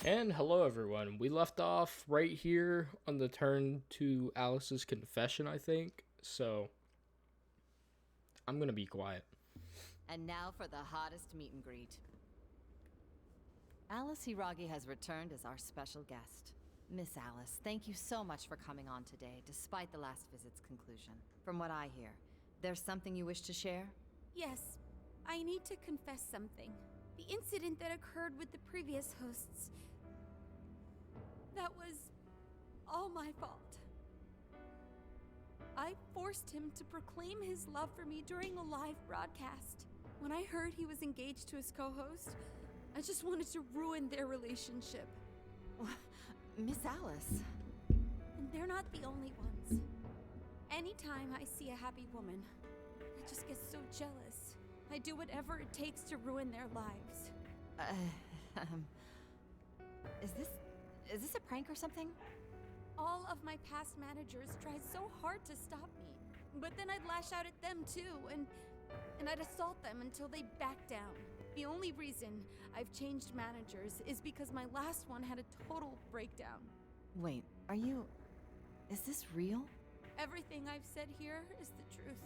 And hello, everyone. We left off right here on the turn to Alice's confession, I think. So, I'm gonna be quiet. And now for the hottest meet and greet. Alice Hiragi has returned as our special guest. Miss Alice, thank you so much for coming on today, despite the last visit's conclusion. From what I hear, there's something you wish to share? Yes, I need to confess something. The incident that occurred with the previous hosts. That was all my fault. I forced him to proclaim his love for me during a live broadcast. When I heard he was engaged to his co-host, I just wanted to ruin their relationship. Miss Alice. And they're not the only ones. Anytime I see a happy woman, I just get so jealous. I do whatever it takes to ruin their lives. Is this a prank or something? All of my past managers tried so hard to stop me. But then I'd lash out at them too, and I'd assault them until they backed down. The only reason I've changed managers is because my last one had a total breakdown. Wait, is this real? Everything I've said here is the truth.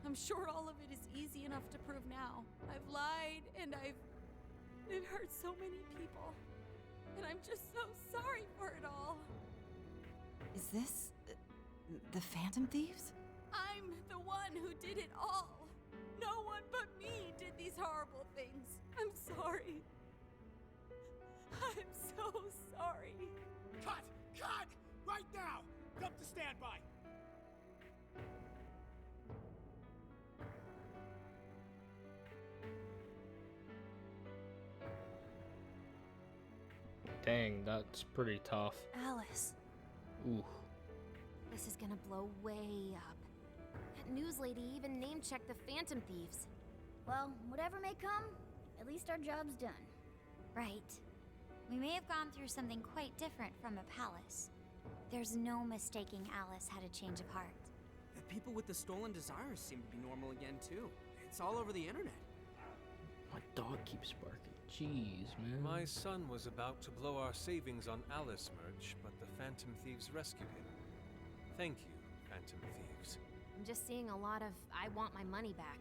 I'm sure all of it is easy enough to prove now. I've lied, and I've hurt so many people. And I'm just so sorry for it all. Is this the Phantom Thieves? I'm the one who did it all. No one but me did these horrible things. I'm sorry. I'm so sorry. Cut! Cut! Right now! Dump to standby! Dang, that's pretty tough. Alice, Ooh. this is gonna blow way up. That news lady even name-checked the Phantom Thieves. Well, whatever may come, at least our job's done. Right. We may have gone through something quite different from a palace. There's no mistaking Alice had a change of heart. The people with the stolen desires seem to be normal again, too. It's all over the internet. My dog keeps barking. Jeez, man. My son was about to blow our savings on Alice merch, but the Phantom Thieves rescued him. Thank you, Phantom Thieves. I'm just seeing a lot of I want my money back.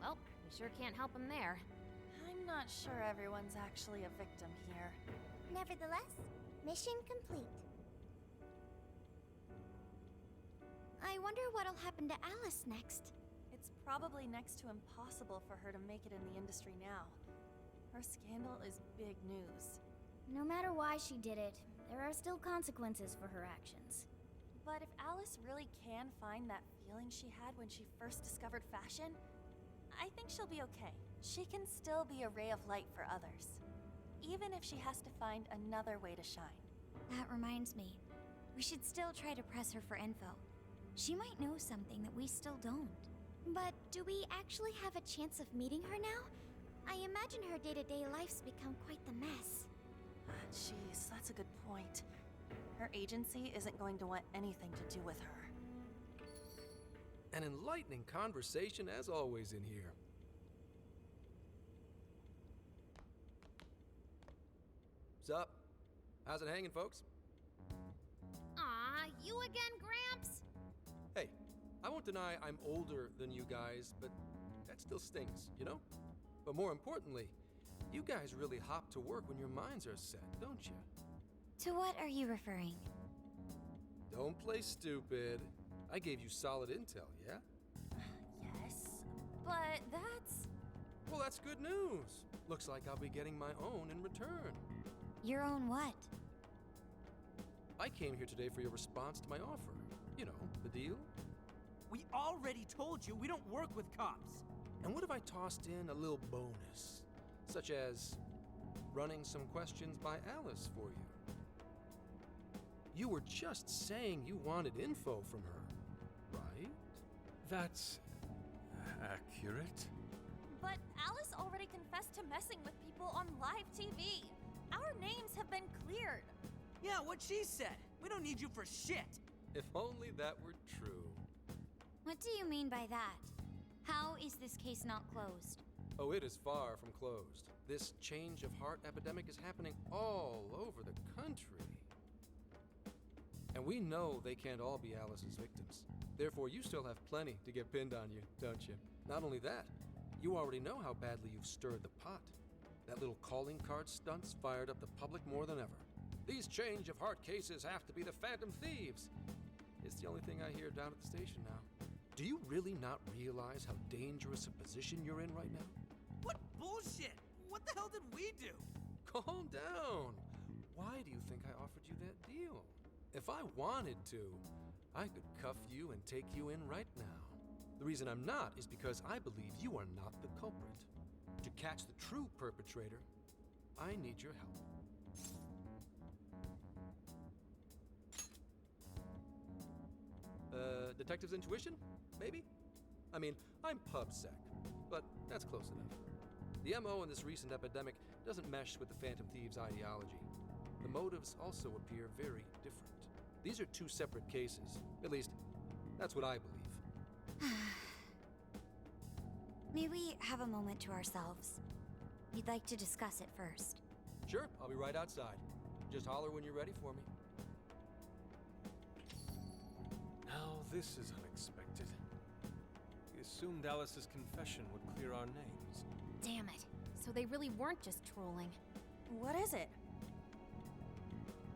Well, we sure can't help him there. I'm not sure everyone's actually a victim here. Nevertheless, mission complete. I wonder what'll happen to Alice next. It's probably next to impossible for her to make it in the industry now. Her scandal is big news. No matter why she did it, there are still consequences for her actions. But if Alice really can find that feeling she had when she first discovered fashion, I think she'll be okay. She can still be a ray of light for others, even if she has to find another way to shine. That reminds me, we should still try to press her for info. She might know something that we still don't. But do we actually have a chance of meeting her now? I imagine her day-to-day life's become quite the mess. Jeez, that's a good point. Her agency isn't going to want anything to do with her. An enlightening conversation as always in here. Sup? How's it hanging, folks? Aw, you again, Gramps? Hey, I won't deny I'm older than you guys, but that still stings, you know? But more importantly, you guys really hop to work when your minds are set, don't you? To what are you referring? Don't play stupid. I gave you solid intel, yeah? Yes, but that's... Well, that's good news. Looks like I'll be getting my own in return. Your own what? I came here today for your response to my offer. You know, the deal. We already told you we don't work with cops. And what if I tossed in a little bonus, such as running some questions by Alice for you? You were just saying you wanted info from her, right? That's accurate. But Alice already confessed to messing with people on live TV. Our names have been cleared. Yeah, what she said. We don't need you for shit. If only that were true. What do you mean by that? How is this case not closed? Oh, it is far from closed. This change of heart epidemic is happening all over the country. And we know they can't all be Alice's victims. Therefore, you still have plenty to get pinned on you, don't you? Not only that, you already know how badly you've stirred the pot. That little calling card stunt's fired up the public more than ever. These change of heart cases have to be the Phantom Thieves. It's the only thing I hear down at the station now. Do you really not realize how dangerous a position you're in right now? What bullshit? What the hell did we do? Calm down. Why do you think I offered you that deal? If I wanted to, I could cuff you and take you in right now. The reason I'm not is because I believe you are not the culprit. To catch the true perpetrator, I need your help. Detective's intuition? Maybe? I mean, I'm PubSec, but that's close enough. The MO in this recent epidemic doesn't mesh with the Phantom Thieves' ideology. The motives also appear very different. These are two separate cases. At least, that's what I believe. May we have a moment to ourselves? We'd like to discuss it first. Sure, I'll be right outside. Just holler when you're ready for me. Now this is unexpected. We assumed Alice's confession would clear our names. Damn it. So they really weren't just trolling. What is it?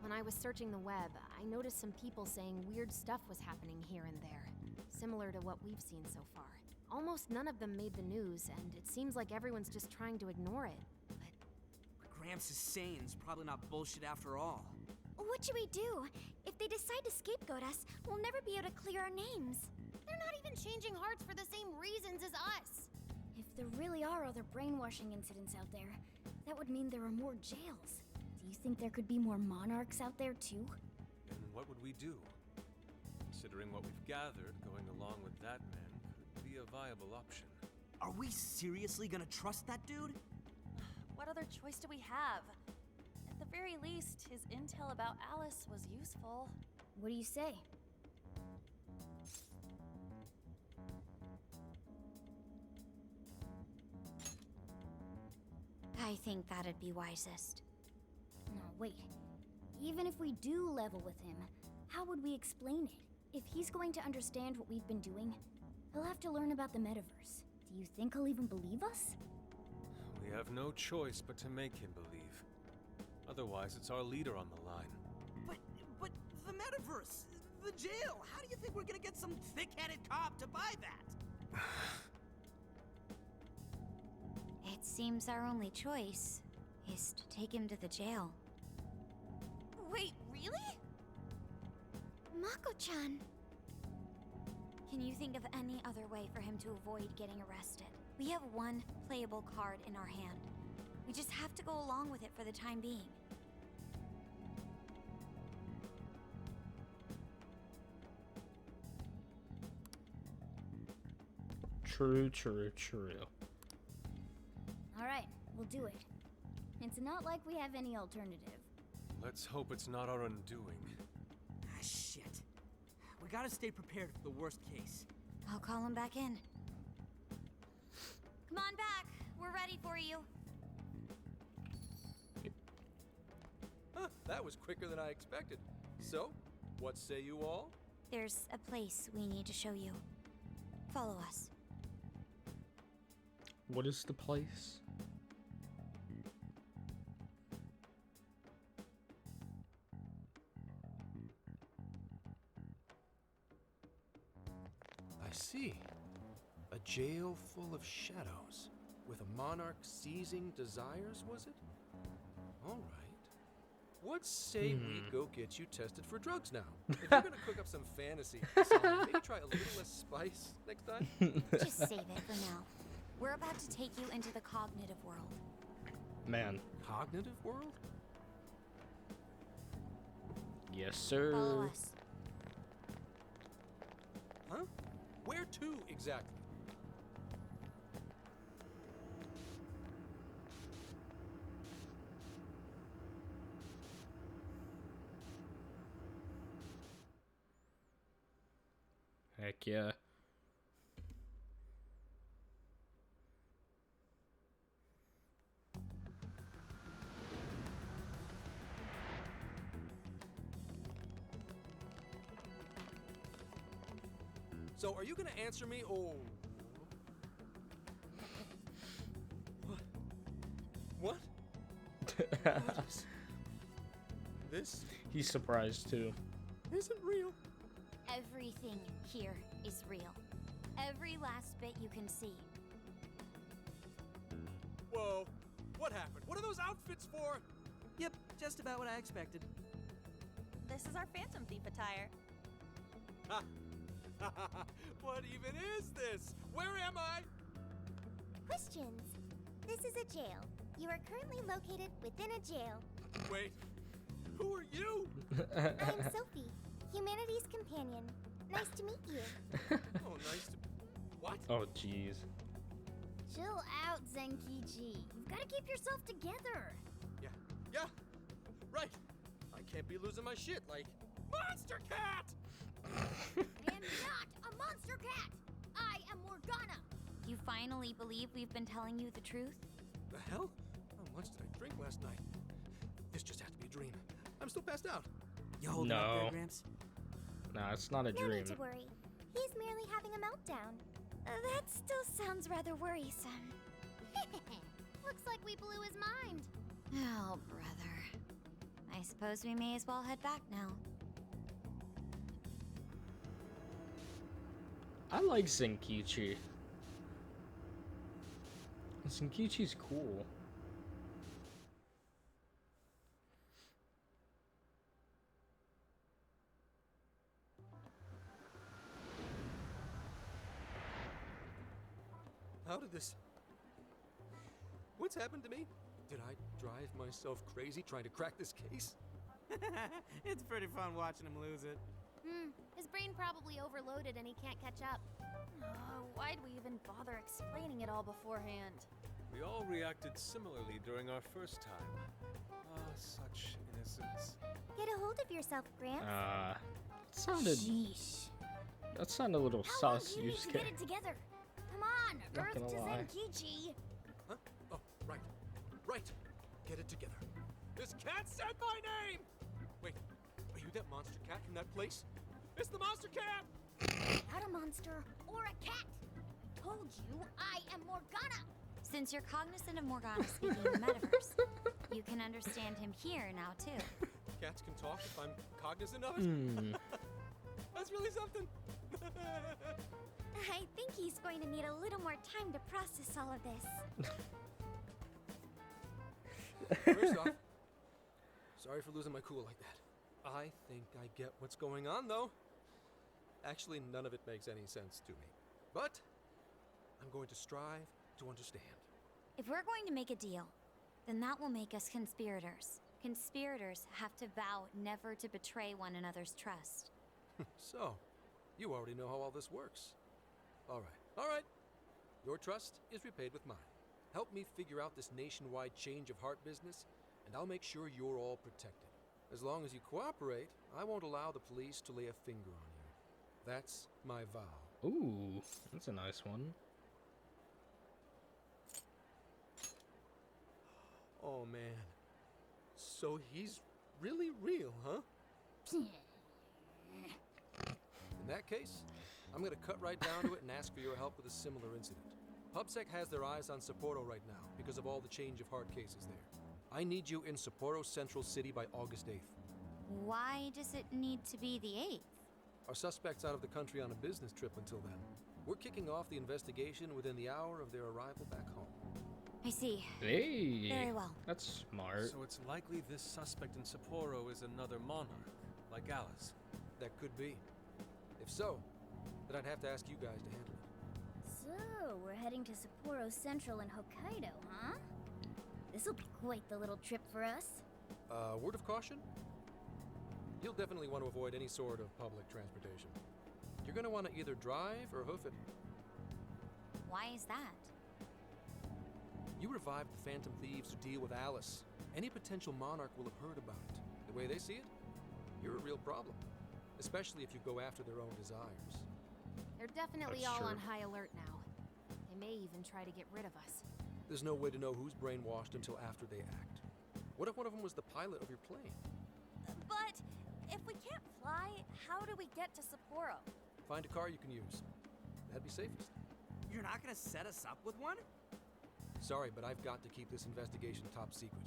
When I was searching the web, I noticed some people saying weird stuff was happening here and there, similar to what we've seen so far. Almost none of them made the news, and it seems like everyone's just trying to ignore it. But What Gramps is saying is probably not bullshit after all. What should we do? If they decide to scapegoat us, we'll never be able to clear our names. they're not even changing hearts for the same reasons as us. If there really are other brainwashing incidents out there, that would mean there are more jails. Do you think there could be more monarchs out there too? Then what would we do? Considering what we've gathered, going along with that man could be a viable option. Are we seriously gonna trust that dude? What other choice do we have? At the very least, his intel about Alice was useful. What do you say? I think that'd be wisest. No, wait. Even if we do level with him, how would we explain it? If he's going to understand what we've been doing, he'll have to learn about the metaverse. Do you think he'll even believe us? We have no choice but to make him believe. Otherwise, it's our leader on the line. But the metaverse, the jail. How do you think we're gonna get some thick-headed cop to buy that? It seems our only choice is to take him to the jail. Wait, really? Mako-chan! Can you think of any other way for him to avoid getting arrested? We have one playable card in our hand. We just have to go along with it for the time being. True. Alright, we'll do it. It's not like we have any alternative. Let's hope it's not our undoing. Ah, shit. We gotta stay prepared for the worst case. I'll call him back in. Come on back. We're ready for you. Huh, that was quicker than I expected. So, what say you all? There's a place we need to show you. Follow us. What is the place? I see. A jail full of shadows, with a monarch seizing desires, was it? All right. What say we go get you tested for drugs now? If you're gonna cook up some fantasy, maybe try a little less spice next time? Just save it for now. We're about to take you into the cognitive world. Man. Cognitive world? Yes, sir. Follow us. Huh? Where to exactly? Heck yeah. So, are you gonna answer me, or... What? What is... This He's surprised too. isn't real. Everything here is real. Every last bit you can see. Whoa. What happened? What are those outfits for? Yep, just about what I expected. This is our Phantom Thief attire. Ha! What even is this? Where am I? Questions. This is a jail. You are currently located within a jail. Wait. Who are you? I am Sophie, humanity's companion. Nice to meet you. Oh, nice to... What? Oh, jeez. Chill out, Zenkichi. You've got to keep yourself together. Yeah. Right. I can't be losing my shit like... Monster Cat! I am not a monster cat. I am Morgana. You finally believe we've been telling you the truth? The hell? How much did I drink last night? This just had to be a dream. I'm still passed out. You holding up No. there, Gramps? Nah, it's not a No dream. need to worry. He's merely having a meltdown. That still sounds rather worrisome. Looks like we blew his mind. Oh, brother. I suppose we may as well head back now. I like Zenkichi. Zenkichi's cool. How did this... What's happened to me? Did I drive myself crazy trying to crack this case? It's pretty fun watching him lose it. His brain probably overloaded and he can't catch up. Why'd we even bother explaining it all beforehand? We all reacted similarly during our first time. Ah, such innocence. Get a hold of yourself, Gramps. Sounded... Sheesh. That sounded a little How long sus, do you you need to just get can't... it together? Come on, Not Earth gonna to lie. Zenkichi. Huh? Oh, right. Right. Get it together. This cat said my name! Wait, are you that monster cat from that place? It's the monster cat! Not a monster or a cat. I told you I am Morgana. Since you're cognizant of Morgana speaking in the metaverse, you can understand him here now, too. Cats can talk if I'm cognizant of it? That's really something. I think he's going to need a little more time to process all of this. First off, sorry for losing my cool like that. I think I get what's going on, though. Actually, none of it makes any sense to me. But I'm going to strive to understand. If we're going to make a deal, then that will make us conspirators. Conspirators have to vow never to betray one another's trust. So, you already know how all this works. All right. Your trust is repaid with mine. Help me figure out this nationwide change of heart business, and I'll make sure you're all protected. As long as you cooperate, I won't allow the police to lay a finger on you. That's my vow. Ooh, that's a nice one. Oh, man. So he's really real, huh? In that case, I'm gonna cut right down to it and ask for your help with a similar incident. PubSec has their eyes on Sapporo right now because of all the change of heart cases there. I need you in Sapporo Central City by August 8th. Why does it need to be the 8th? Our suspect's out of the country on a business trip until then. We're kicking off the investigation within the hour of their arrival back home. I see. Hey, Very well. that's smart. So it's likely this suspect in Sapporo is another monarch, like Alice. That could be. If so, then I'd have to ask you guys to handle it. So, we're heading to Sapporo Central in Hokkaido, huh? This'll be quite the little trip for us. Word of caution? You'll definitely want to avoid any sort of public transportation. You're gonna want to either drive or hoof it. Why is that? You revived the Phantom Thieves to deal with Alice. Any potential monarch will have heard about it. The way they see it, you're a real problem. Especially if you go after their own desires. They're definitely That's all true. on high alert now. They may even try to get rid of us. There's no way to know who's brainwashed until after they act. What if one of them was the pilot of your plane? But if we can't fly, how do we get to Sapporo? Find a car you can use. That'd be safest. You're not gonna set us up with one? Sorry, but I've got to keep this investigation top secret.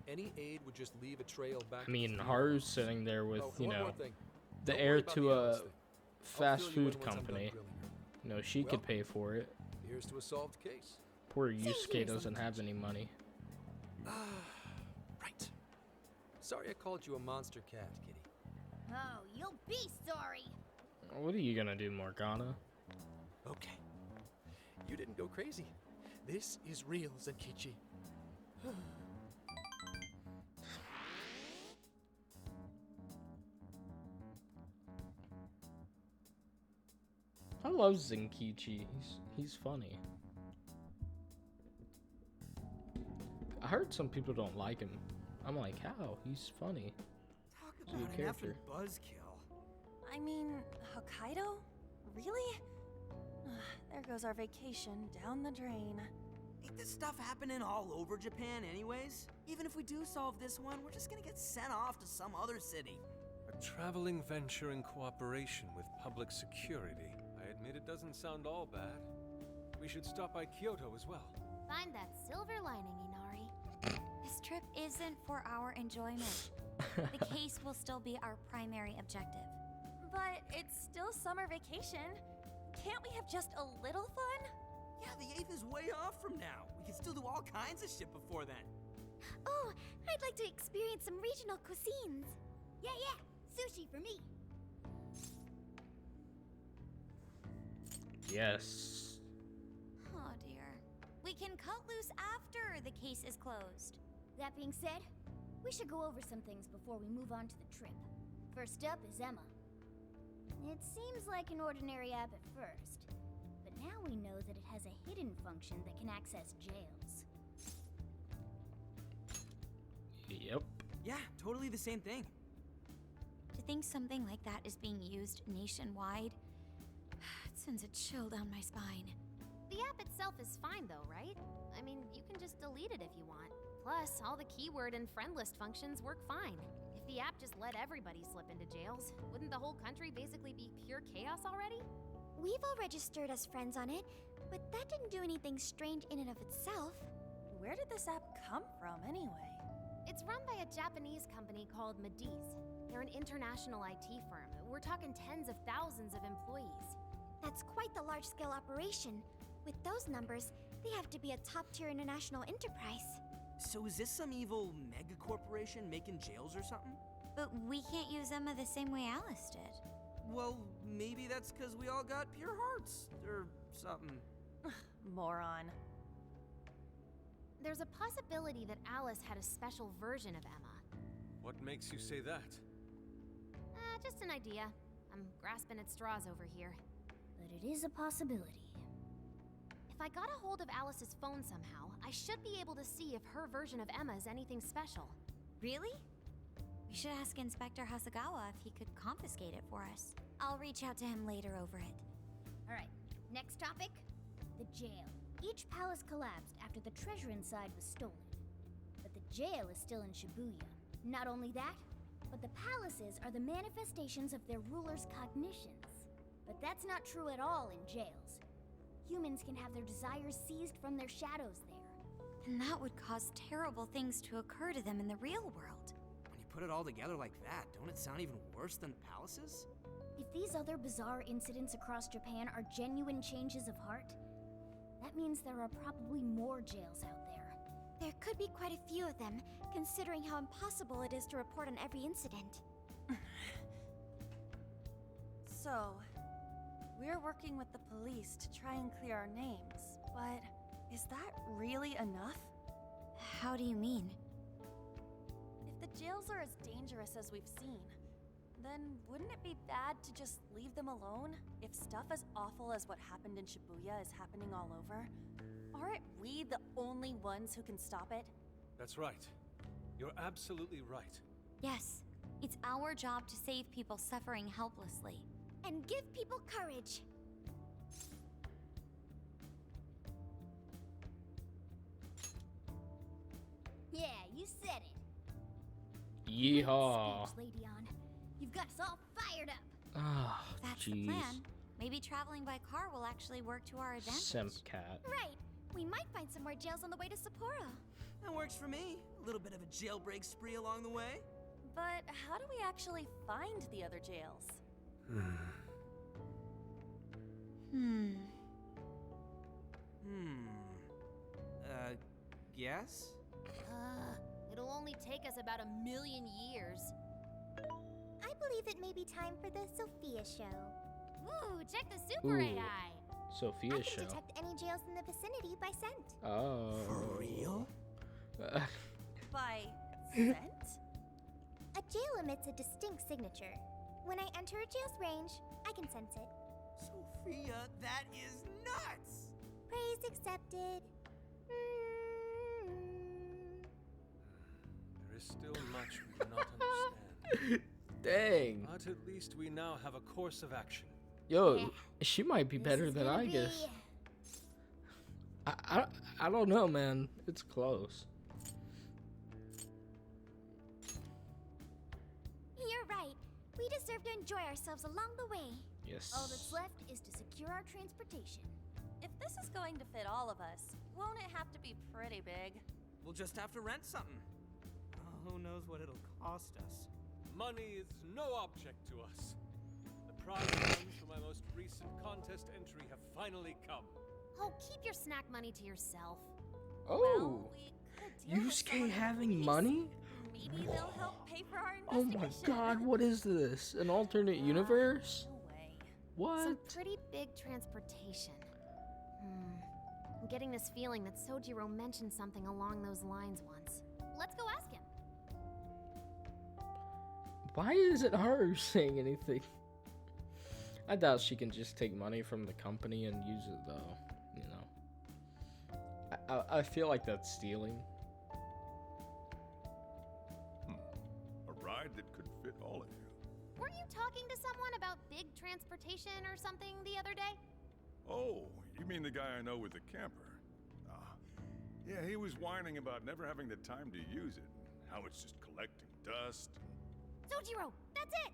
Any aid would just leave a trail back. I mean, Haru's sitting there with, Oh, you one know, more thing. the Don't heir worry about to the a Alice thing. I'll fast fill you food in once I'm done company. grilling her. You know, she could Well, pay for it. Here's to a solved case. Poor here, Yusuke doesn't have any money. Right. Sorry I called you a monster cat, kitty. Oh, you'll be sorry. What are you gonna do, Morgana? Okay. You didn't go crazy. This is real, Zenkichi. I love Zenkichi. He's funny. I heard some people don't like him. I'm like, how? He's funny. Talk He's a good about an character. effing buzzkill. I mean, Hokkaido? Really? There goes our vacation down the drain. Ain't this stuff happening all over Japan anyways? Even if we do solve this one, we're just gonna get sent off to some other city. A traveling venture in cooperation with public security. I admit it doesn't sound all bad. We should stop by Kyoto as well. Find that silver lining, Inari. This trip isn't for our enjoyment. The case will still be our primary objective. But it's still summer vacation. Can't we have just a little fun? Yeah, the 8th is way off from now. We can still do all kinds of shit before then. Oh, I'd like to experience some regional cuisines. Yeah, sushi for me. Yes. Oh dear. We can cut loose after the case is closed. That being said, we should go over some things before we move on to the trip. First up is Emma. It seems like an ordinary app at first, but now we know that it has a hidden function that can access jails. Yep. Yeah, totally the same thing. To think something like that is being used nationwide, it sends a chill down my spine. The app itself is fine though, right? I mean, you can just delete it if you want. Plus, all the keyword and friend list functions work fine. If the app just let everybody slip into jails, wouldn't the whole country basically be pure chaos already? We've all registered as friends on it, but that didn't do anything strange in and of itself. Where did this app come from anyway? It's run by a Japanese company called Mediz. They're an international IT firm. We're talking tens of thousands of employees. That's quite the large-scale operation. With those numbers, they have to be a top-tier international enterprise. So is this some evil mega corporation making jails or something? But we can't use Emma the same way Alice did. Well, maybe that's because we all got pure hearts, or something. Moron. There's a possibility that Alice had a special version of Emma. What makes you say that? Just an idea. I'm grasping at straws over here. But it is a possibility. If I got a hold of Alice's phone somehow, I should be able to see if her version of Emma is anything special. Really? We should ask Inspector Hasagawa if he could confiscate it for us. I'll reach out to him later over it. Alright, next topic. The jail. Each palace collapsed after the treasure inside was stolen. But the jail is still in Shibuya. Not only that, but the palaces are the manifestations of their rulers' cognitions. But that's not true at all in jails. Humans can have their desires seized from their shadows there. And that would cause terrible things to occur to them in the real world. When you put it all together like that, don't it sound even worse than palaces? If these other bizarre incidents across Japan are genuine changes of heart, that means there are probably more jails out there. There could be quite a few of them, considering how impossible it is to report on every incident. So, we're working with the police to try and clear our names, but is that really enough? How do you mean? If the jails are as dangerous as we've seen, then wouldn't it be bad to just leave them alone if stuff as awful as what happened in Shibuya is happening all over? Aren't we the only ones who can stop it? That's right. You're absolutely right. Yes, it's our job to save people suffering helplessly. And give people courage. Yeah, you said it. Yeehaw. Speech, Lady On. You've got us all fired up. Ah, That's the jeez. plan. Maybe traveling by car will actually work to our advantage. Simp cat. Right. We might find some more jails on the way to Sapporo. That works for me. A little bit of a jailbreak spree along the way. But how do we actually find the other jails? Yes? It'll only take us about 1,000,000 years. I believe it may be time for the Sophia show. Ooh, check the super Ooh. AI. I Sophia can show. detect any jails in the vicinity by scent. Oh. For real? By scent? A jail emits a distinct signature. When I enter a jail's range, I can sense it. Sophia, that is nuts! Praise accepted. There is still much we do not understand. Dang. But at least we now have a course of action. Yo, Yeah. she might be This better is than gonna I be- guess. I don't know, man. It's close. You're right. We deserve to enjoy ourselves along the way. Yes. All that's left is to secure our transportation. If this is going to fit all of us, won't it have to be pretty big? We'll just have to rent something. Oh, who knows what it'll cost us. Money is no object to us. The prize funds for my most recent contest entry have finally come. Oh, keep your snack money to yourself. Oh. Well, we could deal with Yusuke someone in having police. money? Maybe they'll help pay for our Oh investigation. my god, what is this? An alternate universe? No way. What? Some pretty big transportation. I'm getting this feeling that Sojiro mentioned something along those lines once. Let's go ask him. Why isn't her saying anything? I doubt she can just take money from the company and use it though, you know. I feel like that's stealing. A ride that could fit all of you. Weren't you talking to someone about big transportation or something the other day? Oh, you mean the guy I know with the camper? Yeah, he was whining about never having the time to use it. How it's just collecting dust. Sojiro, that's it!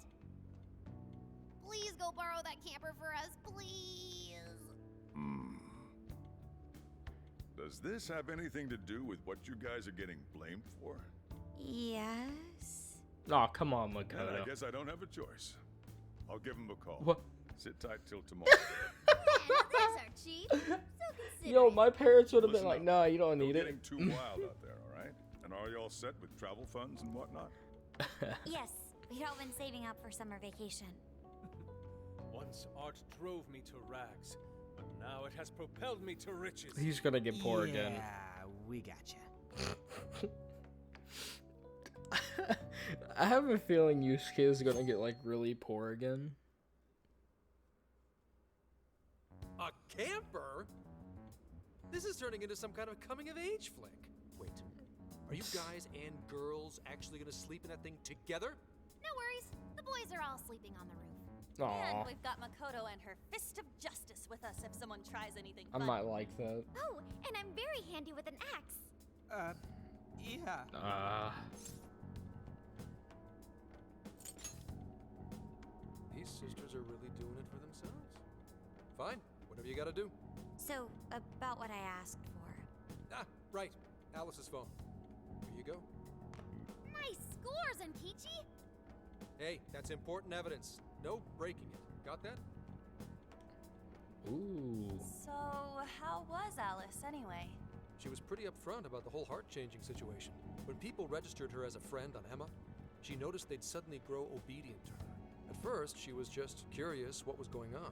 Please go borrow that camper for us, please. Does this have anything to do with what you guys are getting blamed for? Yes. Oh, come on, Then I Makoto. guess I don't have a choice. I'll give him a call. What? Sit tight till tomorrow. There's our chief. So considerate. Yo, my parents would have been Listen like, up. nah, you don't No need getting it. too wild out there, all right? And are you all set with travel funds and whatnot? Yes, we'd all been saving up for summer vacation. Once art drove me to rags, but now it has propelled me to riches. He's gonna get poor again. Yeah, we gotcha. I have a feeling Yusuke is gonna get like really poor again. A camper? This is turning into some kind of coming-of-age flick. Wait, are you guys and girls actually gonna sleep in that thing together? No worries, the boys are all sleeping on the roof. Aw, And we've got Makoto and her fist of justice with us if someone tries anything I funny. might like that. Oh, and I'm very handy with an axe. Yeah. These sisters are really doing it for themselves. Fine, whatever you gotta do. So, about what I asked for. Ah, right. Alice's phone. Here you go. Nice scores, Enkichi! Hey, that's important evidence. No breaking it. Got that? Ooh. So, how was Alice anyway? She was pretty upfront about the whole heart-changing situation. When people registered her as a friend on Emma, she noticed they'd suddenly grow obedient to her. At first, she was just curious what was going on.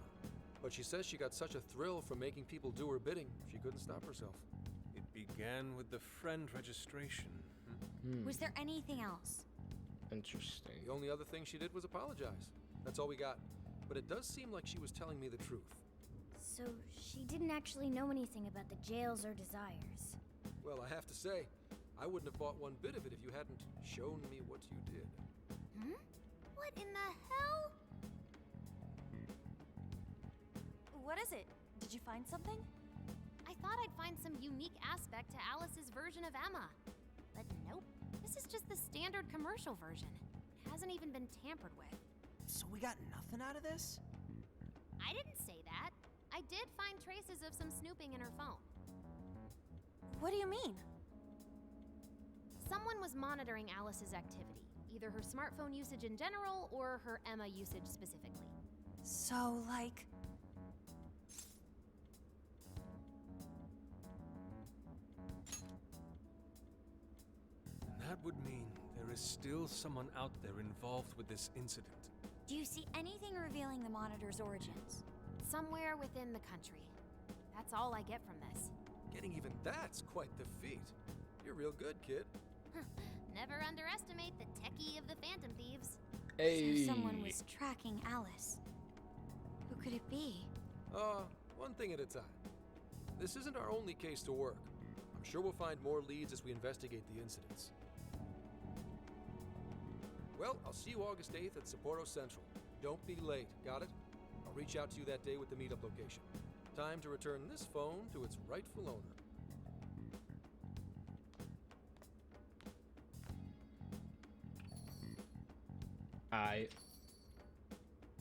But she says she got such a thrill from making people do her bidding, she couldn't stop herself. It began with the friend registration. Was there anything else? Interesting. The only other thing she did was apologize. That's all we got. But it does seem like she was telling me the truth. So she didn't actually know anything about the jails or desires. Well, I have to say, I wouldn't have bought one bit of it if you hadn't shown me what you did. What in the hell? What is it? Did you find something? I thought I'd find some unique aspect to Alice's version of Emma. But nope, this is just the standard commercial version. It hasn't even been tampered with. So we got nothing out of this? I didn't say that. I did find traces of some snooping in her phone. What do you mean? Someone was monitoring Alice's activity, either her smartphone usage in general or her Emma usage specifically. So, like... That would mean there is still someone out there involved with this incident. Do you see anything revealing the monitor's origins? Somewhere within the country. That's all I get from this. Getting even that's quite the feat. You're real good, kid. Never underestimate the techie of the Phantom Thieves. Hey. So someone was tracking Alice. Who could it be? One thing at a time. This isn't our only case to work. I'm sure we'll find more leads as we investigate the incidents. Well, I'll see you August 8th at Sapporo Central. Don't be late, got it? I'll reach out to you that day with the meetup location. Time to return this phone to its rightful owner.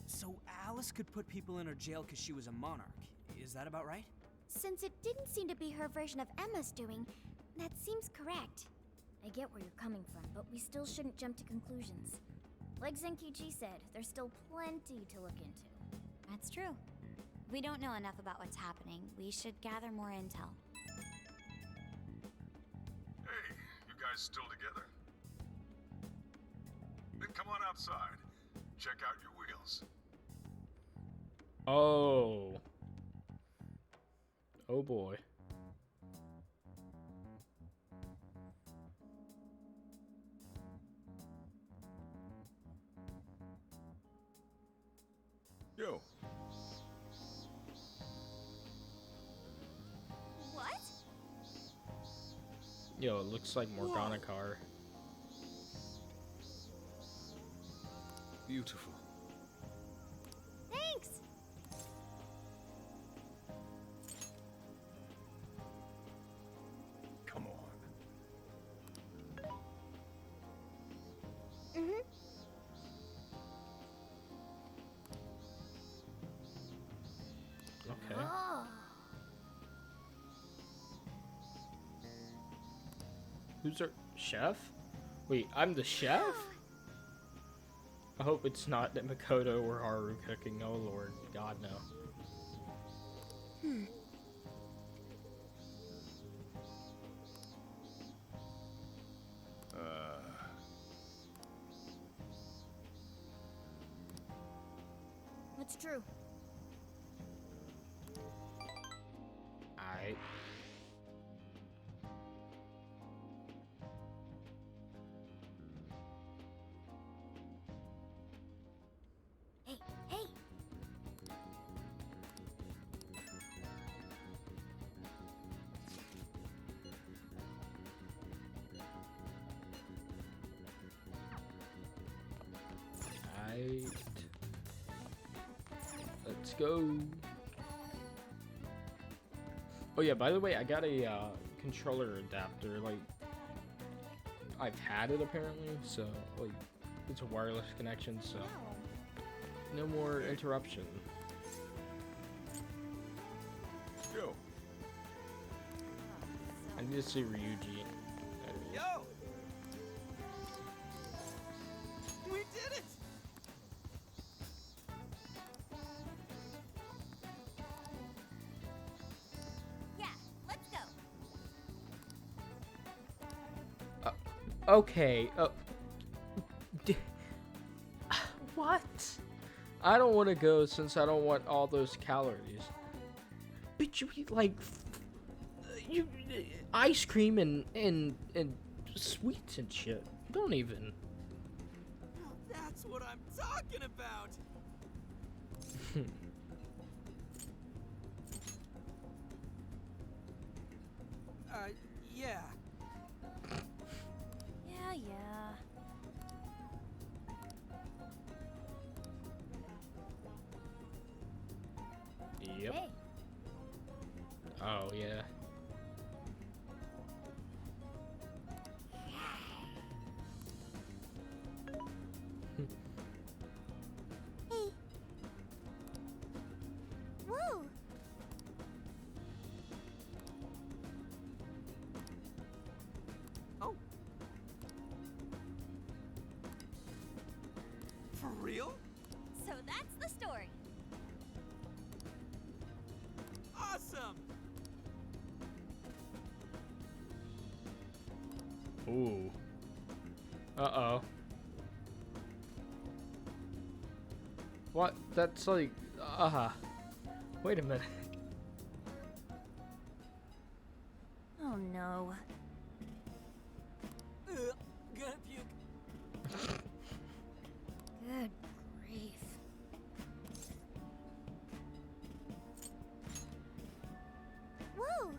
So Alice could put people in her jail because she was a monarch. Is that about right? Since it didn't seem to be her version of Emma's doing, that seems correct. I get where you're coming from, but we still shouldn't jump to conclusions. Like Zenkichi said, there's still plenty to look into. That's true. We don't know enough about what's happening. We should gather more intel. Hey, you guys still together? Then come on outside. Check out your wheels. Oh. Oh boy. Yo. What? Yo, it looks like Morgana car. Beautiful. Thanks! Come on. Okay. Oh. Who's our chef? Wait, I'm the chef? I hope it's not that Makoto or Haru cooking. Oh lord, God no. It's true. Alright. Hey, hey! Alright. Let's go. Oh yeah, by the way, I got a controller adapter. Like, I've had it apparently, so like, it's a wireless connection, so no more interruption. Yo. I need to see Ryuji. Yo! We did it! Yeah, let's go. Okay. What? I don't want to go since I don't want all those calories. But you eat like you ice cream and sweets and shit. Don't even. That's what I'm talking about! Yeah. Yeah. Yep. Hey, Oh yeah. For real? So that's the story. Awesome! Ooh. Uh-oh. What? That's like... Wait a minute. Oh no. Gonna puke. Good grief. Whoa!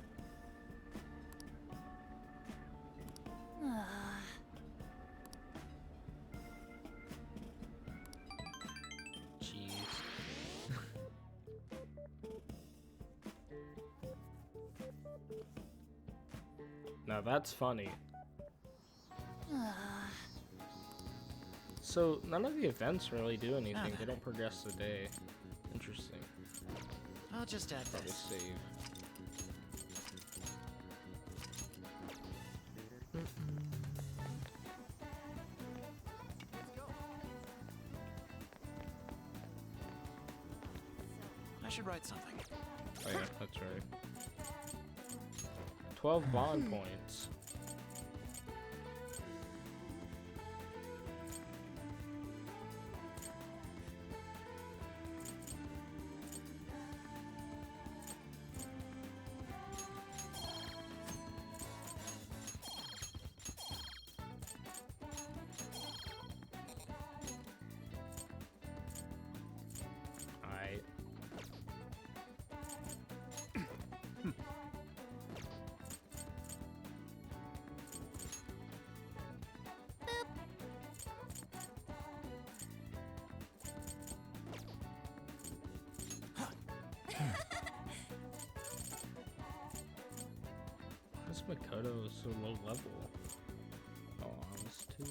Jeez. Now that's funny. So, none of the events really do anything. They don't progress the day. Interesting. I'll just add Probably this. save. I should write something. Oh yeah, that's right. 12 bond points. Alright. Why is Makoto so low level? Oh, Honest 2.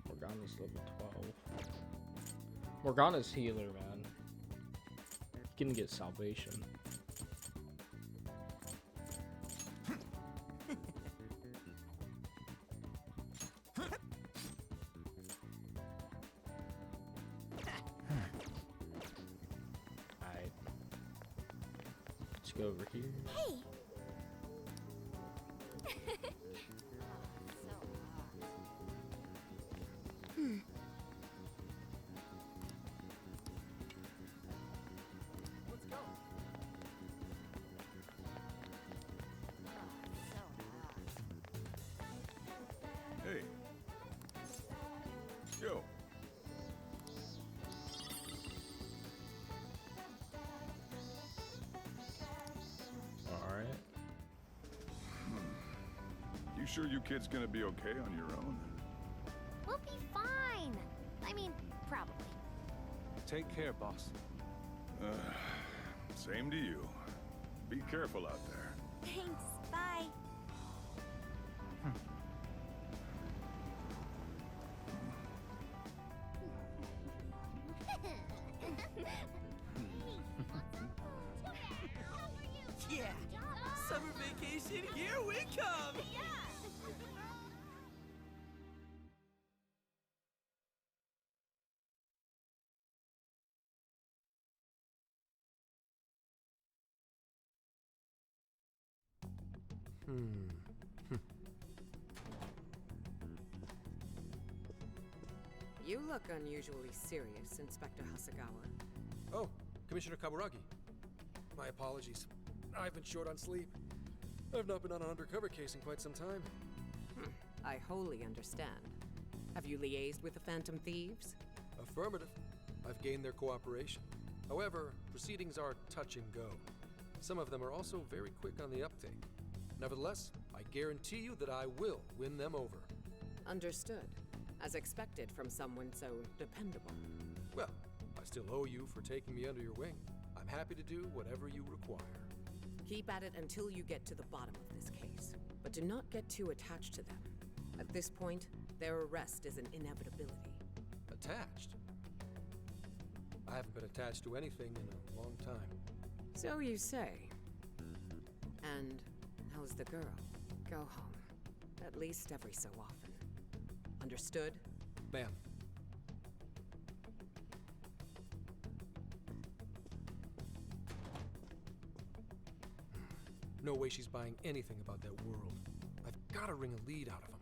Morgana's level 12. Morgana's healer, man. You can get salvation. Alright. Let's go over here. Hey! Hey. Yo. Alright. You sure you kids gonna be okay on your own? We'll be fine. I mean, probably. Take care, boss. Same to you. Be careful out there. Thanks. Bye. Yeah! Summer vacation, here we come! You look unusually serious, Inspector Hasagawa. Oh, Commissioner Kaburagi. My apologies. I've been short on sleep. I've not been on an undercover case in quite some time. I wholly understand. Have you liaised with the Phantom Thieves? Affirmative. I've gained their cooperation. However, proceedings are touch and go. Some of them are also very quick on the uptake. Nevertheless, I guarantee you that I will win them over. Understood. As expected from someone so dependable. Well, I still owe you for taking me under your wing. I'm happy to do whatever you require. Keep at it until you get to the bottom of this case. But do not get too attached to them. At this point, their arrest is an inevitability. Attached? I haven't been attached to anything in a long time. So you say. And how's the girl? Go home. At least every so often. Understood? Ma'am, No way she's buying anything about that world. I've gotta wring a lead out of him.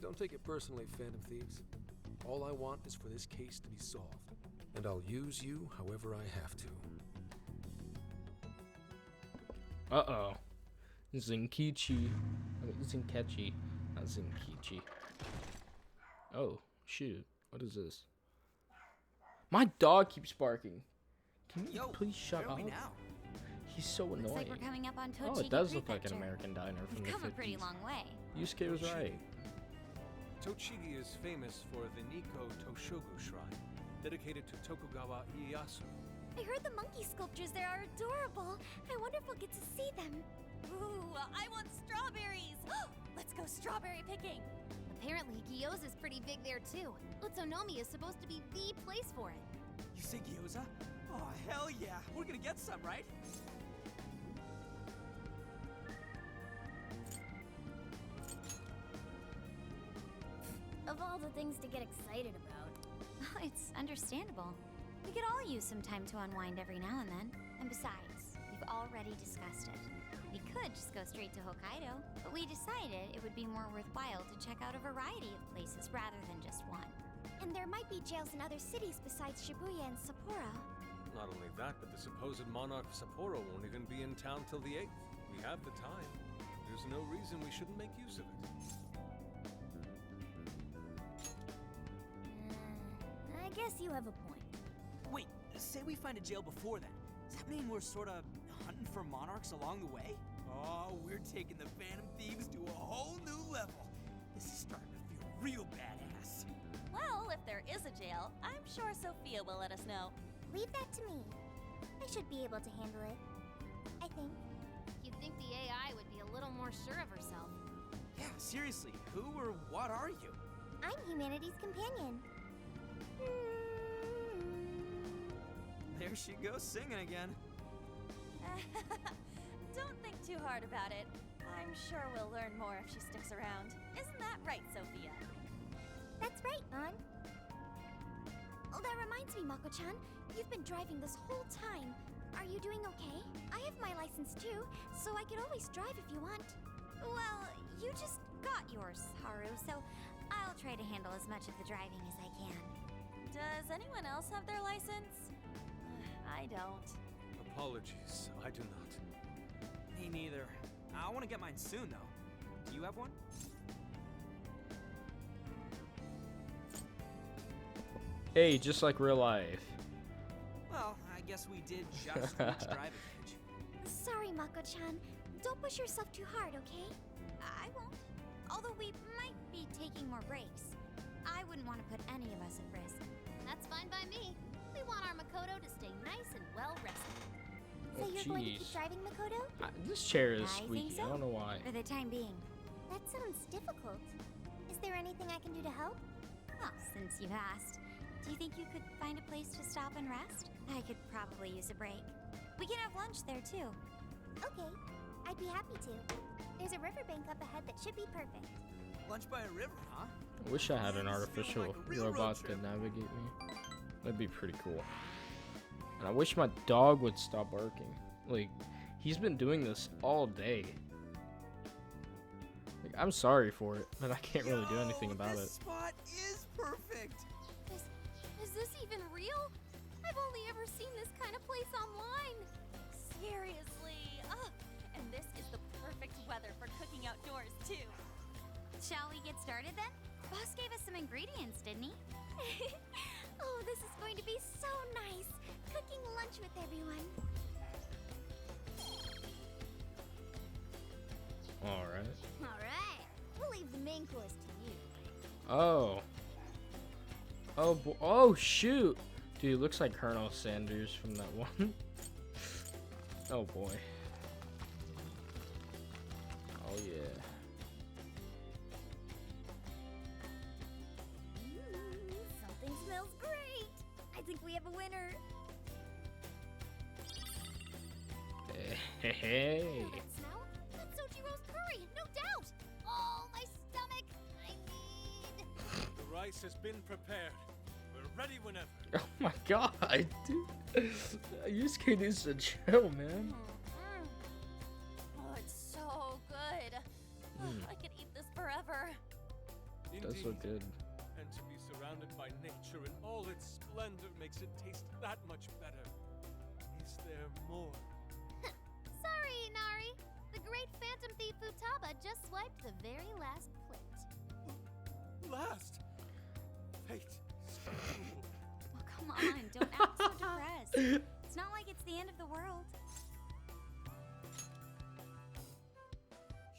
Don't take it personally, Phantom Thieves. All I want is for this case to be solved. And I'll use you however I have to. Uh-oh. Zinkichi. I mean, Zinkechi. Not Zinkichi. Oh, shoot. What is this? My dog keeps barking. Can you please shut up? He's so annoying. Looks like we're coming up on Tochigi Oh, it does look like an Prefecture. American diner from We've the come a 50s. pretty long way. Yusuke was right. Tochigi is famous for the Nikko Toshogu Shrine, dedicated to Tokugawa Ieyasu. I heard the monkey sculptures there are adorable. I wonder if we'll get to see them. Ooh, I want strawberries! Let's go strawberry picking! Apparently, gyoza's pretty big there too. Utsunomiya is supposed to be the place for it. You say gyoza? Oh, hell yeah. We're gonna get some, right? Of all the things to get excited about. It's understandable. We could all use some time to unwind every now and then. And besides, we've already discussed it. We could just go straight to Hokkaido, but we decided it would be more worthwhile to check out a variety of places rather than just one. And there might be jails in other cities besides Shibuya and Sapporo. Not only that, but the supposed monarch of Sapporo won't even be in town till the 8th. We have the time. There's no reason we shouldn't make use of it. I guess you have a point. Wait, say we find a jail before then. Does that mean we're sort of hunting for monarchs along the way? Oh, we're taking the Phantom Thieves to a whole new level. This is starting to feel real badass. Well, if there is a jail, I'm sure Sophia will let us know. Leave that to me. I should be able to handle it. I think. You'd think the AI would be a little more sure of herself. Yeah, seriously, who or what are you? I'm humanity's companion. There she goes singing again. Don't think too hard about it. I'm sure we'll learn more if she sticks around. Isn't that right, Sophia? That's right, An. Oh, that reminds me, Mako-chan. You've been driving this whole time. Are you doing okay? I have my license too, so I could always drive if you want. Well, you just got yours, Haru, so I'll try to handle as much of the driving as I can. Does anyone else have their license? I don't. Apologies, I do not. Me neither. I want to get mine soon, though. Do you have one? Hey, just like real life. Well, I guess we did just reach driving age. Sorry, Mako-chan. Don't push yourself too hard, okay? I won't. Although we might be taking more breaks. I wouldn't want to put any of us at risk. That's fine by me. We want our Makoto to stay nice and well rested. So Oh, you're going to keep jeez. driving, Makoto? This chair is I squeaky. think so. I don't know why. For the time being. That sounds difficult. Is there anything I can do to help? Well, since you've asked, do you think you could find a place to stop and rest? I could probably use a break. We can have lunch there, too. Okay, I'd be happy to. There's a riverbank up ahead that should be perfect. Lunch by a river, huh? I wish I had an artificial like a real road robot trip. to navigate me. That'd be pretty cool. And I wish my dog would stop barking. Like, he's been doing this all day. Like, I'm sorry for it, but I can't really do anything about this it. spot is perfect. Is this even real? I've only ever seen this kind of place online. Seriously. And this is the perfect weather for cooking outdoors, too. Shall we get started then? Boss gave us some ingredients, didn't he? Oh, this is going to be so nice. Cooking lunch with everyone. Alright. Alright, we'll leave the main course to you. Oh. Oh, shoot. Dude, looks like Colonel Sanders from that one. Oh, boy. Oh, yeah. Something smells great. I think we have a winner. Hey. That smell? That's Sojiro's curry, no doubt. Oh, my stomach. I need. The rice has been prepared. We're ready whenever. Oh my god, dude. Yusuke needs to chill, man. Oh, it's Does look good. And to be surrounded by nature in all its splendor makes it taste that much better. Is there more? Sorry, Inari. The great phantom thief Futaba just swiped the very last plate. Last? Fate is cruel. Well, come on, don't act so depressed. It's not like it's the end of the world.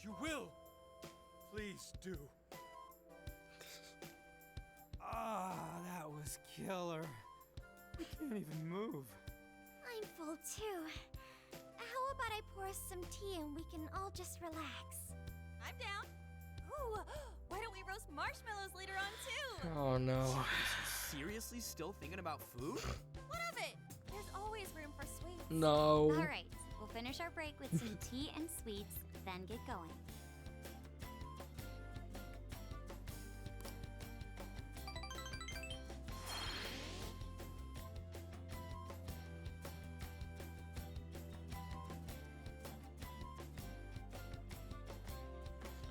You will. Please do. Ah, that was killer. I can't even move. I'm full too. How about I pour us some tea and we can all just relax? I'm down. Ooh, why don't we roast marshmallows later on too? Oh no. Seriously still thinking about food? What of it? There's always room for sweets. No. All right, we'll finish our break with some tea and sweets, then get going.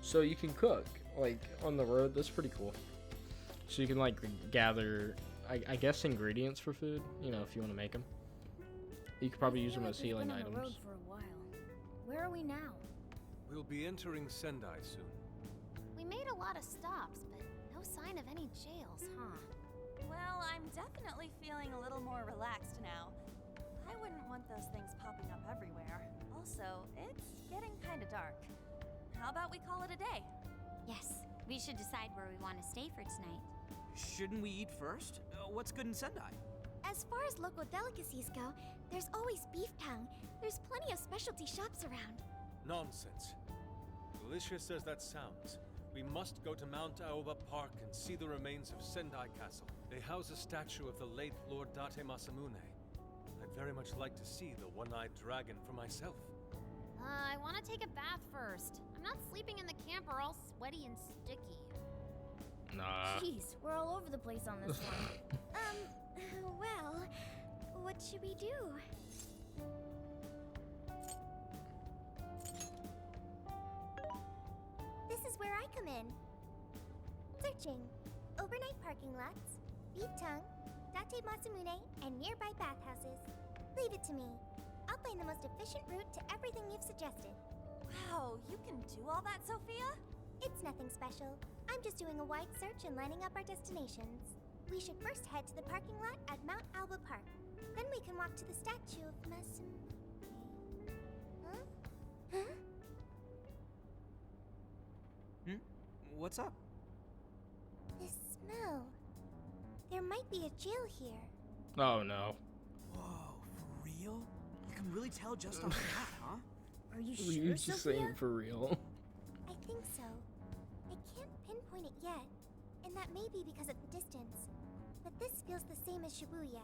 So you can cook like on the road. That's pretty cool. So you can like gather, I guess, ingredients for food. You know, if you want to make them. You could probably use them as healing we've been on the road items. for a while. Where are we now? We'll be entering Sendai soon. We made a lot of stops, but no sign of any jails, huh? Well, I'm definitely feeling a little more relaxed now. I wouldn't want those things popping up everywhere. Also, it's getting kind of dark. How about we call it a day? Yes, we should decide where we want to stay for tonight. Shouldn't we eat first? What's good in Sendai? As far as local delicacies go, there's always beef tongue. There's plenty of specialty shops around. Nonsense. Delicious as that sounds, we must go to Mount Aoba Park and see the remains of Sendai Castle. They house a statue of the late Lord Date Masamune. I'd very much like to see the one-eyed dragon for myself. I want to take a bath first. I'm not sleeping in the camper all sweaty and sticky. Nah. Jeez, we're all over the place on this one. Well, what should we do? This is where I come in. Searching. Overnight parking lots, beef tongue, Date Masamune, and nearby bathhouses. Leave it to me. I'll find the most efficient route to everything you've suggested. Wow, you can do all that, Sophia? It's nothing special. I'm just doing a wide search and lining up our destinations. We should first head to the parking lot at Mount Alba Park. Then we can walk to the statue of Masamune. Huh? Huh? What's up? This smell. There might be a jail here. Oh no. Whoa, for real? You can really tell just off that, huh? Are you Were sure, you just Sophia? saying for real? I think so. I can't pinpoint it yet, and that may be because of the distance. But this feels the same as Shibuya.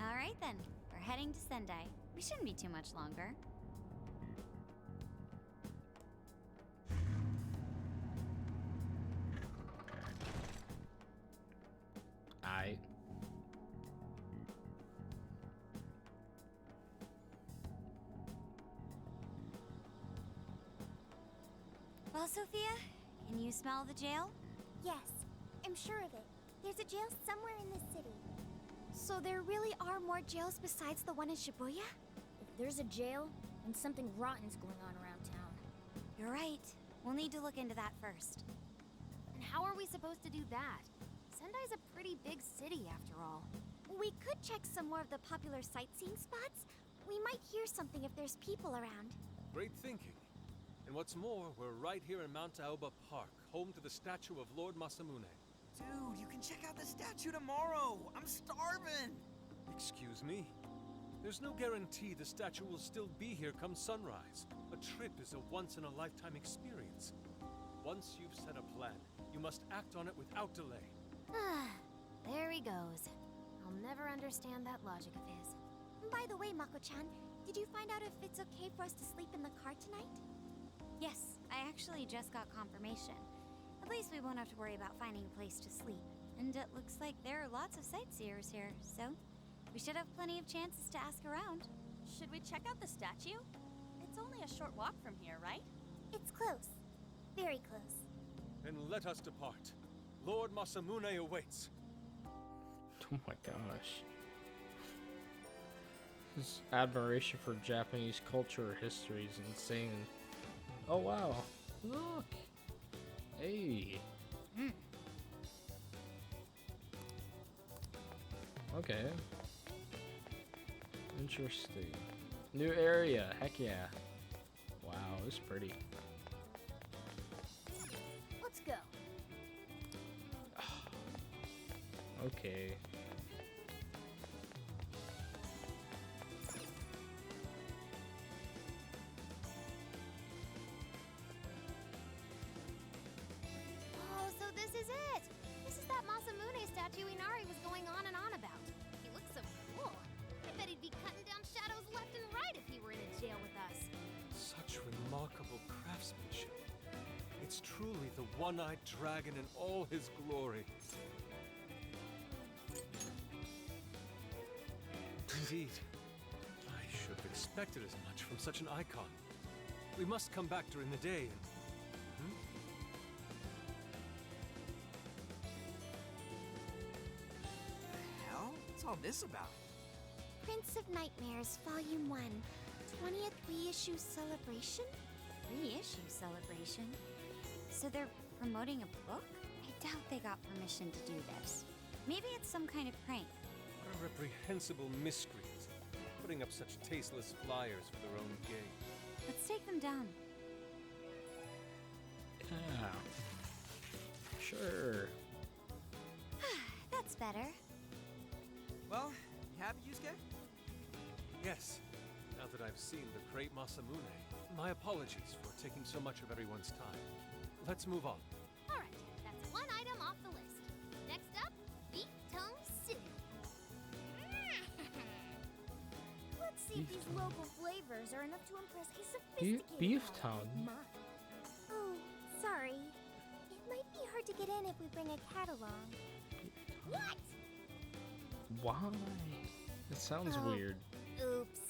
All right then, we're heading to Sendai. We shouldn't be too much longer. Aight. Well, Sophia, can you smell the jail? Yes, I'm sure of it. There's a jail somewhere in this city. So there really are more jails besides the one in Shibuya? If there's a jail, then something rotten's going on around town. You're right. We'll need to look into that first. And how are we supposed to do that? Sendai's a pretty big city after all. We could check some more of the popular sightseeing spots. We might hear something if there's people around. Great thinking. And what's more, we're right here in Mount Aoba Park, home to the statue of Lord Masamune. Dude, you can check out the statue tomorrow! I'm starving! Excuse me? There's no guarantee the statue will still be here come sunrise. A trip is a once-in-a-lifetime experience. Once you've set a plan, you must act on it without delay. There he goes. I'll never understand that logic of his. By the way, Mako-chan, did you find out if it's okay for us to sleep in the car tonight? Yes, I actually just got confirmation. At least we won't have to worry about finding a place to sleep. And it looks like there are lots of sightseers here, so we should have plenty of chances to ask around. Should we check out the statue? It's only a short walk from here, right? It's close. Very close. Then let us depart. Lord Masamune awaits. Oh my gosh. His admiration for Japanese culture or history is insane. Oh wow. Look. Hey. Okay. Interesting. New area. Heck yeah. Wow, it's pretty. Let's go. Okay. Oh, so this is it! This is that Masamune statue Inari was going on and on about. He looks so cool. I bet he'd be cutting down shadows left and right if he were in a jail with us. Such remarkable craftsmanship. It's truly the one-eyed dragon in all his glory. Indeed. I should have expected as much from such an icon. We must come back during the day and... The hell? What's all this about? Prince of Nightmares, Volume 1. 20th reissue celebration? Reissue celebration? So they're promoting a book? I doubt they got permission to do this. Maybe it's some kind of prank. What a reprehensible miscreant, putting up such tasteless flyers for their own gain. Let's take them down. Yeah. Sure. That's better. Well, you happy, Yusuke? Yes, now that I've seen the great Masamune, my apologies for taking so much of everyone's time. Let's move on. Alright, that's one item off the list. Next up, beef tongue soup. Let's see if these local flavors are enough to impress a sophisticated Beef palate tongue? like mine. Oh, sorry. It might be hard to get in if we bring a cat along. What? Why? It sounds Oh. weird. Oops.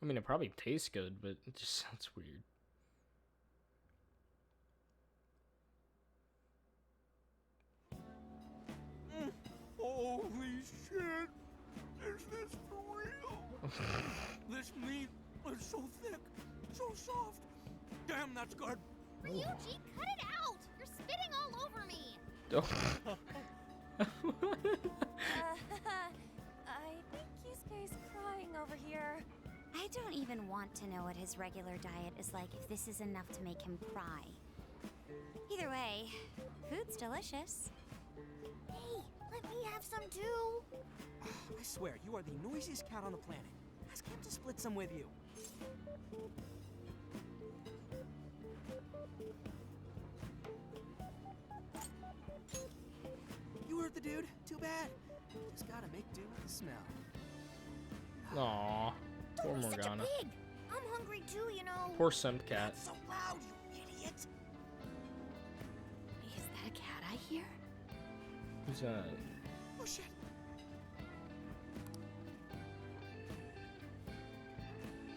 I mean, it probably tastes good, but it just sounds weird. Holy shit! Is this for real? This meat is so thick, so soft. Damn, that's good. Ryuji, cut it out! You're spitting all over me! I think Yusuke's crying over here. I don't even want to know what his regular diet is like if this is enough to make him cry. Either way, food's delicious. Hey, let me have some too. I swear, you are the noisiest cat on the planet. Ask him to split some with you. You heard the dude. Too bad. Just gotta make do with the smell. Aw, poor Don't be such a Morgana. pig. I'm hungry too, you know. Poor simp cat. So loud, you idiot! Is that a cat I hear? Who's Oh shit!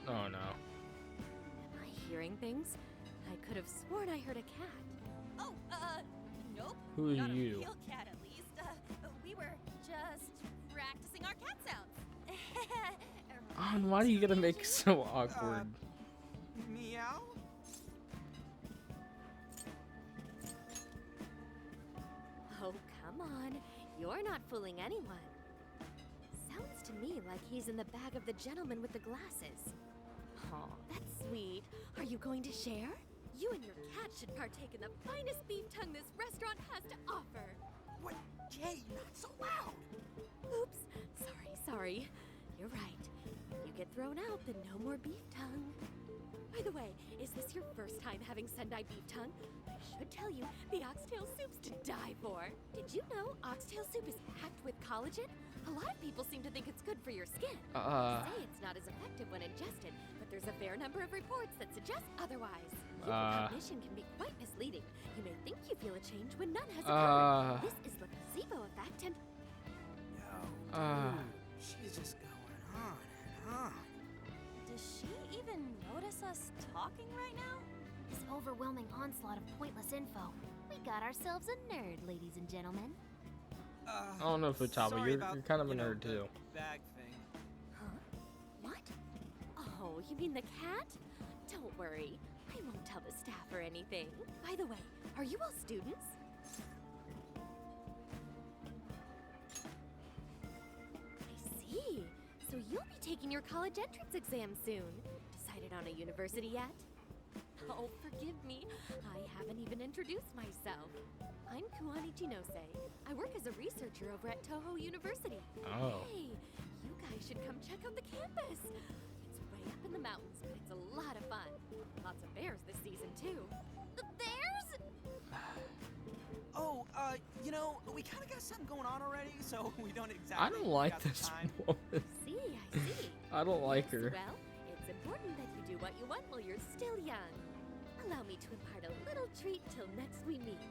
Oh no. Am I hearing things? I could have sworn I heard a cat. Oh, nope. Who are Not you? a real cat, at least. We were just practicing our cat sounds. On, why are you gonna make it so awkward? Meow? Oh, come on. You're not fooling anyone. Sounds to me like he's in the bag of the gentleman with the glasses. Oh, that's sweet. Are you going to share? You and your cat should partake in the finest beef tongue this restaurant has to offer. What? Jay, not so loud! Oops. Sorry. You're right. If you get thrown out, then no more beef tongue. By the way, is this your first time having Sendai beef tongue? I should tell you, the oxtail soup's to die for. Did you know oxtail soup is packed with collagen? A lot of people seem to think it's good for your skin. They say it's not as effective when ingested, but there's a fair number of reports that suggest otherwise. Human cognition can be quite misleading. You may think you feel a change when none has occurred. This is the placebo effect and... Yo, dude, she's just going on and on. Does she even notice us talking right now? This overwhelming onslaught of pointless info. We got ourselves a nerd, ladies and gentlemen. I don't know, Futaba, sorry you're about, kind of a you know, nerd the too. bag thing. Huh? What? Oh, you mean the cat? Don't worry. I won't tell the staff or anything. By the way, are you all students? I see. So you'll be taking your college entrance exam soon. Decided on a university yet? Oh, forgive me. I haven't even introduced myself. I'm Kuani Chinose. I work as a researcher over at Toho University. Oh. Hey, you guys should come check out the campus. It's way up in the mountains, but it's a lot of fun. Lots of bears this season, too. The bears? Oh, you know, we kind of got something going on already, so we don't exactly. I don't like got the this time. woman. See, I see. I don't like her. Well, it's important that you do what you want while you're still young. Allow me to impart a little treat till next we meet.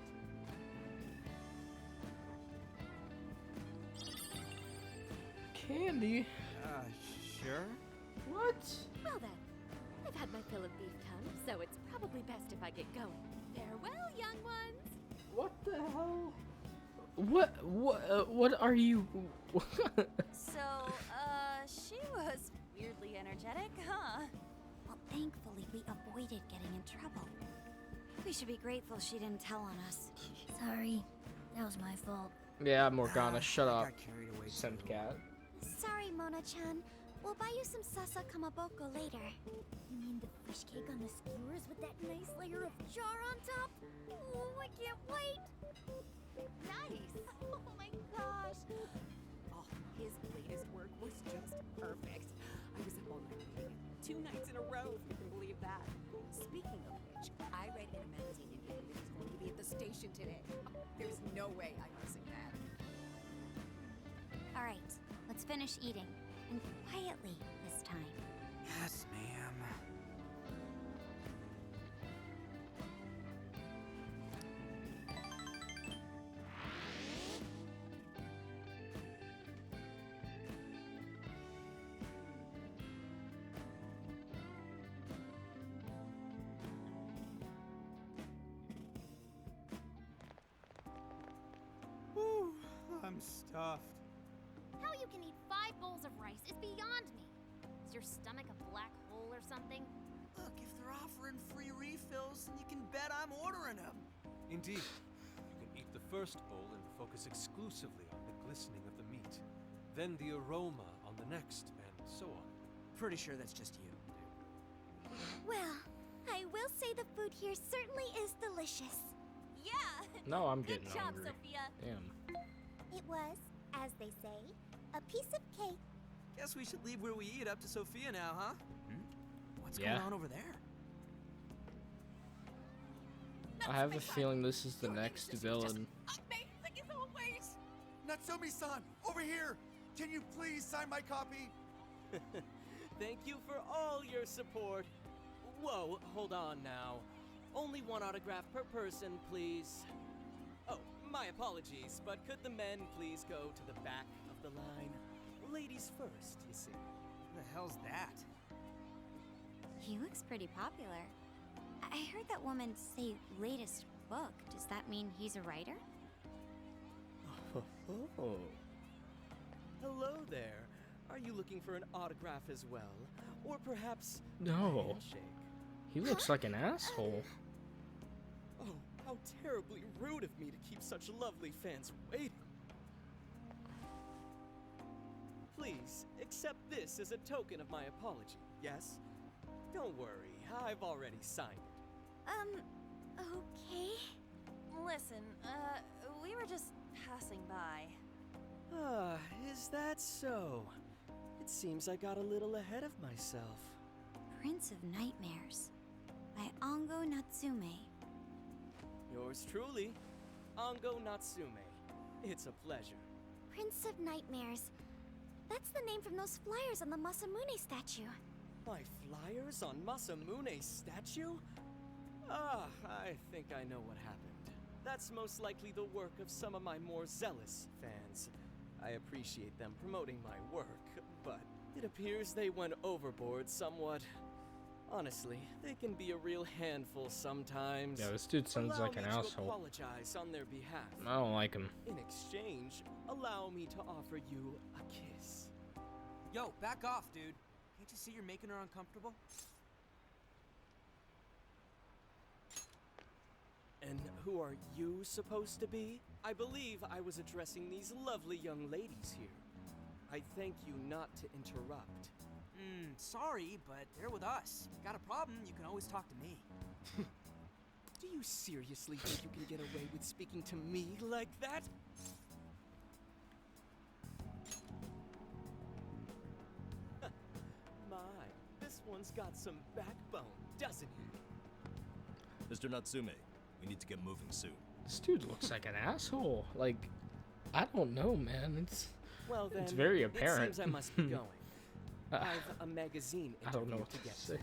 Candy? Sure. What? Well then, I've had my fill of beef tongue, so it's probably best if I get going. Farewell, young ones! What the hell? What are you? So, she was weirdly energetic, huh? Well, thankfully, we avoided getting in trouble. We should be grateful she didn't tell on us. Sorry, that was my fault. Yeah, Morgana, shut I up. got carried away Scent too. cat. Sorry, Mona-chan. We'll buy you some sasa kamaboko later. You mean the fish cake on the skewers with that nice layer of char on top? Oh, I can't wait! Nice! Oh my gosh! Oh, his latest work was just perfect. I was up all night reading it 2 nights in a row, if you can believe that. Speaking of which, I read in a magazine indicating that he's going to be at the station today. There's no way I'm missing that. Alright, let's finish eating. And quietly this time. Yes, ma'am. Whew, I'm stuffed. How you can eat 5 bowls of rice is beyond me. Is your stomach a black hole or something? Look, if they're offering free refills, then you can bet I'm ordering them. Indeed. You can eat the first bowl and focus exclusively on the glistening of the meat. Then the aroma on the next, and so on. Pretty sure that's just you. Well, I will say the food here certainly is delicious. Yeah! No, I'm Good getting job, hungry. Sophia. Damn. It was, as they say, a piece of cake. Guess we should leave where we eat up to Sophia now, huh? What's Yeah. going on over there? I have a feeling this is the next villain. Amazing as always! Natsumi-san, over here! Can you please sign my copy? Thank you for all your support. Whoa, hold on now. Only 1 autograph per person, please. Oh, my apologies, but could the men please go to the back of the line? Ladies first, you see. Who the hell's that? He looks pretty popular. I heard that woman say latest book. Does that mean he's a writer? Oh. Hello there. Are you looking for an autograph as well? Or perhaps a No. handshake? He looks like an asshole. Oh, how terribly rude of me to keep such lovely fans waiting. Please, accept this as a token of my apology, yes? Don't worry, I've already signed it. Okay. Listen, we were just passing by. Ah, is that so? It seems I got a little ahead of myself. Prince of Nightmares by Ango Natsume. Yours truly, Ango Natsume. It's a pleasure. Prince of Nightmares. That's the name from those flyers on the Masamune statue. My flyers on Masamune's statue? Ah, I think I know what happened. That's most likely the work of some of my more zealous fans. I appreciate them promoting my work, but It appears they went overboard somewhat. Honestly, they can be a real handful sometimes. Yeah, this dude sounds like an Allow me to asshole. apologize on their behalf. I don't like him. In exchange, allow me to offer you a kiss. Yo, back off, dude. Can't you see you're making her uncomfortable? And who are you supposed to be? I believe I was addressing these lovely young ladies here. I thank you not to interrupt. Sorry, but they're with us. Got a problem, you can always talk to me. Do you seriously think you can get away with speaking to me like that? My, this one's got some backbone, doesn't he? Mr. Natsume, we need to get moving soon. This dude looks like an asshole. Like, I don't know, man. Well then, it's very apparent. It seems I must be going. I've a magazine I don't know interview what to to get say.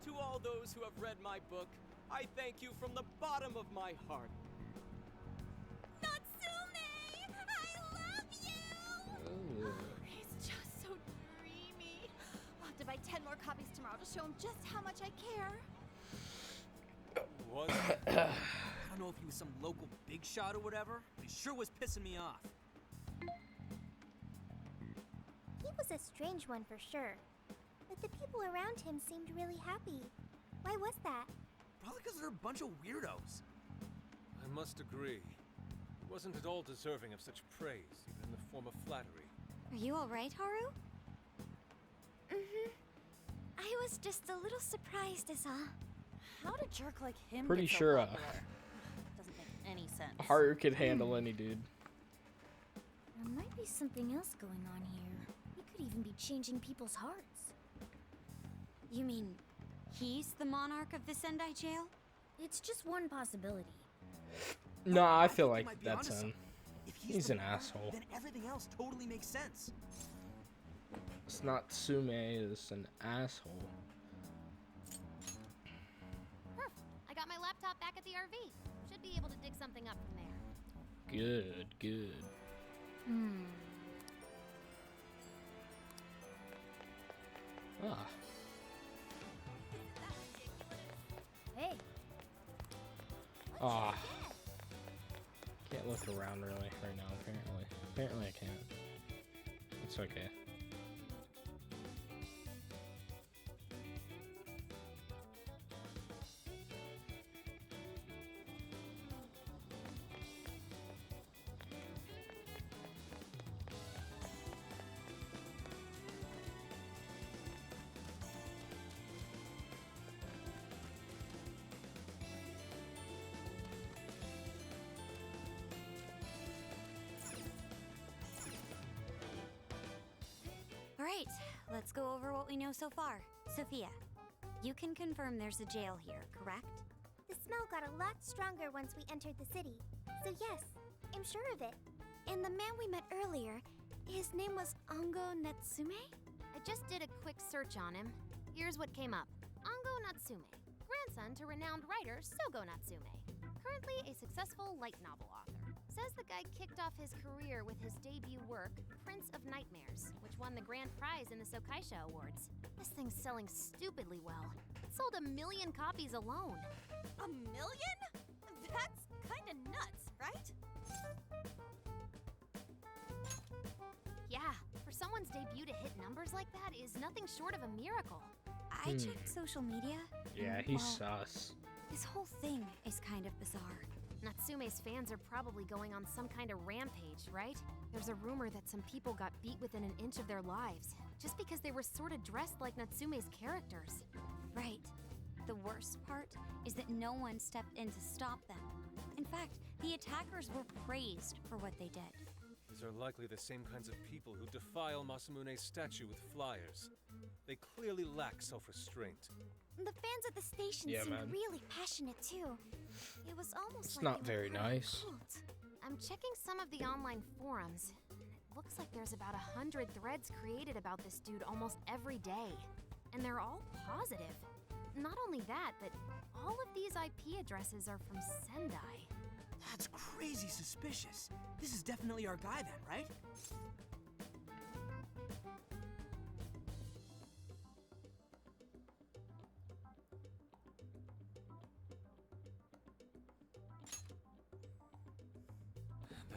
To all those who have read my book, I thank you from the bottom of my heart. Natsume! I love you! Ooh. He's just so dreamy. I'll have to buy 10 more copies tomorrow to show him just how much I care. Was I don't know if he was some local big shot or whatever, but he sure was pissing me off. He was a strange one for sure. But the people around him seemed really happy. Why was that? Probably because they're a bunch of weirdos. I must agree. He wasn't at all deserving of such praise, even in the form of flattery. Are you alright, Haru? I was just a little surprised, is all. How'd a jerk like him Pretty get so sure popular? Doesn't make any sense. Haru could handle any dude. There might be something else going on here. He could even be changing people's hearts. You mean he's the monarch of the Sendai jail? It's just one possibility. No, I feel He like might be that's onto him. something. If He's the an monarch, asshole. Then everything else totally makes sense. It's not Sume, it's an asshole. I got my laptop back at the RV. Should be able to dig something up from there. Good, good. Ah. Hey. Ah. Can't look around really right now, apparently. Apparently I can't. It's okay. Alright, let's go over what we know so far. Sophia, you can confirm there's a jail here, correct? The smell got a lot stronger once we entered the city. So yes, I'm sure of it. And the man we met earlier, his name was Ango Natsume? I just did a quick search on him. Here's what came up. Ango Natsume, grandson to renowned writer Sogo Natsume. Currently a successful light novel author. Says the guy kicked off his career with his debut work, Prince of Nightmares, which won the grand prize in the Sokaisha Awards. This thing's selling stupidly well. It sold 1 million copies alone. 1 million? That's kinda nuts, right? Yeah, for someone's debut to hit numbers like that is nothing short of a miracle. I checked social media. Yeah, and, he's well, sus. This whole thing is kind of bizarre. Natsume's fans are probably going on some kind of rampage, right? There's a rumor that some people got beat within an inch of their lives, just because they were sort of dressed like Natsume's characters. Right. The worst part is that no one stepped in to stop them. In fact, the attackers were praised for what they did. These are likely the same kinds of people who defile Masamune's statue with flyers. They clearly lack self-restraint. The fans at the station Yeah, seemed man. really passionate too. It was almost It's like not they were very part of a nice. cult. I'm checking some of the online forums. It looks like there's about 100 threads created about this dude almost every day. And they're all positive. Not only that, but all of these IP addresses are from Sendai. That's crazy suspicious. This is definitely our guy then, right?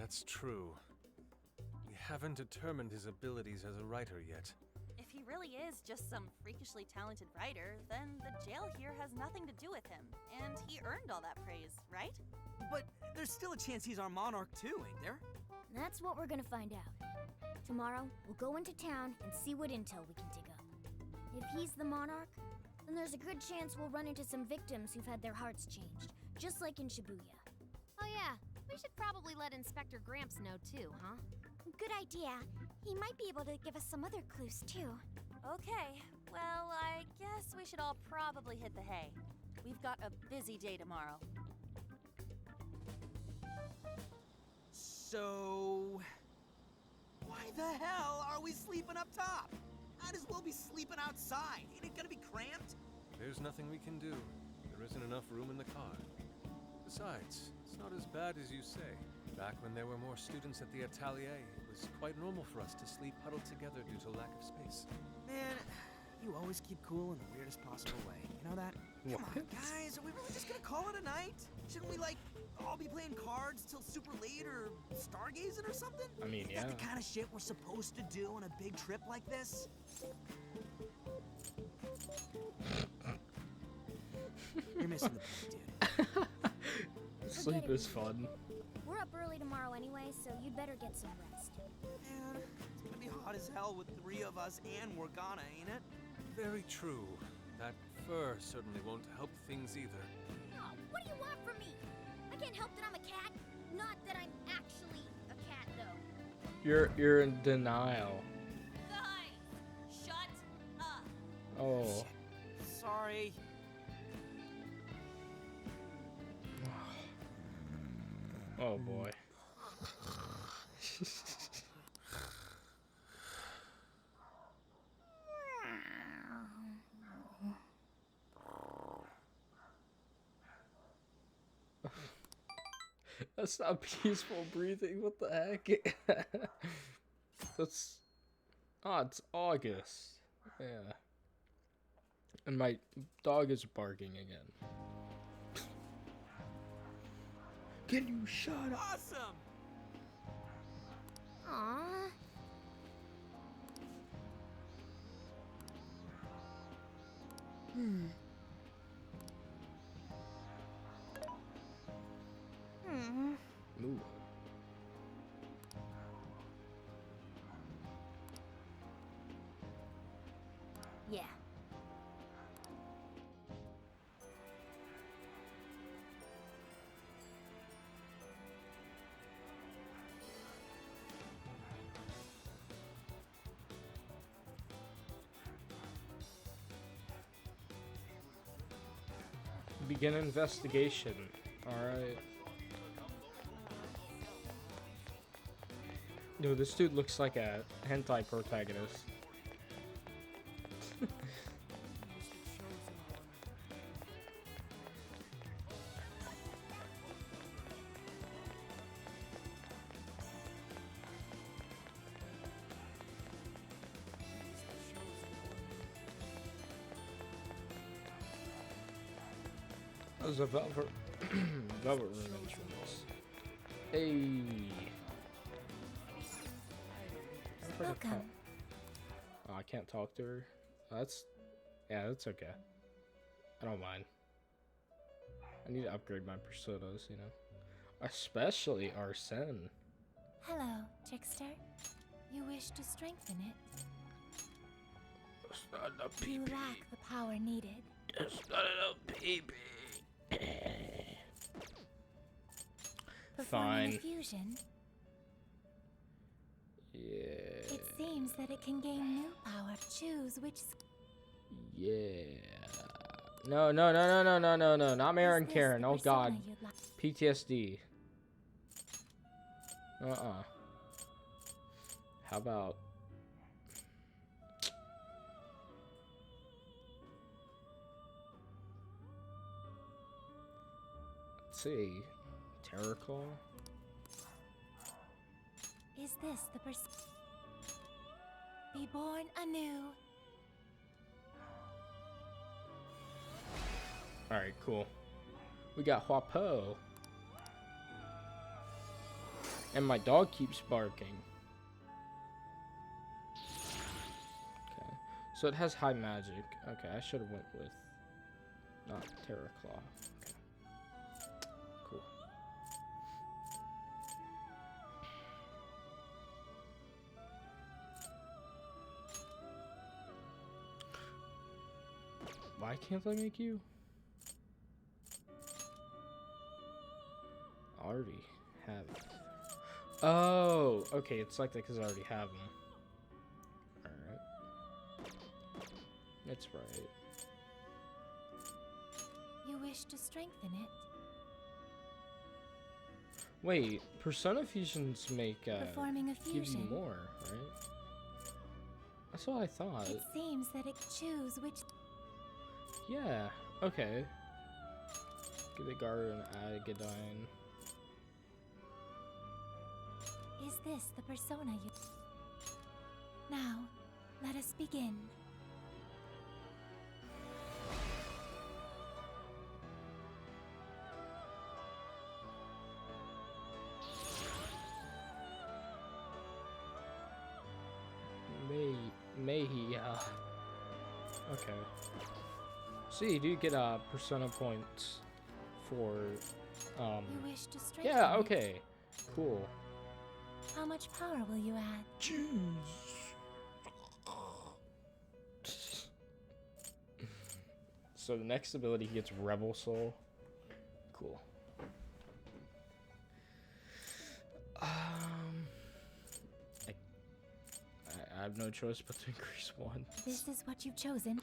That's true. We haven't determined his abilities as a writer yet. If he really is just some freakishly talented writer, then the jail here has nothing to do with him, and he earned all that praise, right? But there's still a chance he's our monarch too, ain't there? That's what we're gonna find out. Tomorrow, we'll go into town and see what intel we can dig up. If he's the monarch, then there's a good chance we'll run into some victims who've had their hearts changed, just like in Shibuya. Oh yeah, we should probably let Inspector Gramps know too, huh? Good idea. He might be able to give us some other clues, too. Okay, well, I guess we should all probably hit the hay. We've got a busy day tomorrow. So... why the hell are we sleeping up top? Might as well be sleeping outside. Ain't it gonna be cramped? There's nothing we can do. There isn't enough room in the car. Besides, it's not as bad as you say. Back when there were more students at the atelier, it was quite normal for us to sleep huddled together due to lack of space. Man, you always keep cool in the weirdest possible way. You know that? Come on, guys, are we really just gonna call it a night? Shouldn't we, like, all be playing cards till super late or stargazing or something? I mean, Is that the kind of shit we're supposed to do on a big trip like this? You're missing the point, dude. Sleep is fun. We're up early tomorrow anyway, so you'd better get some rest. Man, it's gonna be hot as hell with 3 of us and Morgana, ain't it? Very true. That fur certainly won't help things either. Oh, what do you want from me? I can't help that I'm a cat. Not that I'm actually a cat, though. You're in denial. Guys, shut up. Oh. Sorry. Oh boy. That's not peaceful breathing. What the heck? That's. Oh, it's August. Yeah. And my dog is barking again. Can you shut up? Awesome! Aww. Ooh. Yeah. Begin investigation. Alright. Dude, this dude looks like a hentai protagonist. There's a velvet, velvet room entrance. Hey. Welcome. Oh, I can't talk to her. That's, yeah, that's okay. I don't mind. I need to upgrade my personas, you know, especially Arsene. Hello, trickster. You wish to strengthen it? It's not enough You PP. lack the power needed. It's not enough PP. Performing Fine. a fusion, Yeah. it seems that it can gain new power. Choose which. Yeah. No, not Maren Is Karen. this Oh the God. persona you'd like? PTSD. How about? Let's see. Terror Claw. Is this the Be born anew. Alright, cool. We got Huapo. And my dog keeps barking. Okay. So it has high magic. Okay, I should have went with not Terra Claw. Okay. Cool. Why can't I make you? Already have it. Oh, okay, it's like that because I already have them. Alright. That's right. You wish to strengthen it? Wait, Persona Fusions make, Performing a give you fusion. more, right? That's what I thought. It seems that it choose which... Yeah, okay. Give the guard an Agadine. Is this the persona you... Now, let us begin. Okay. So you do get persona points for You wish to strengthen yeah, it? okay. Cool. How much power will you add? So the next ability he gets Rebel Soul. Cool. I have no choice but to increase one. This is what you've chosen.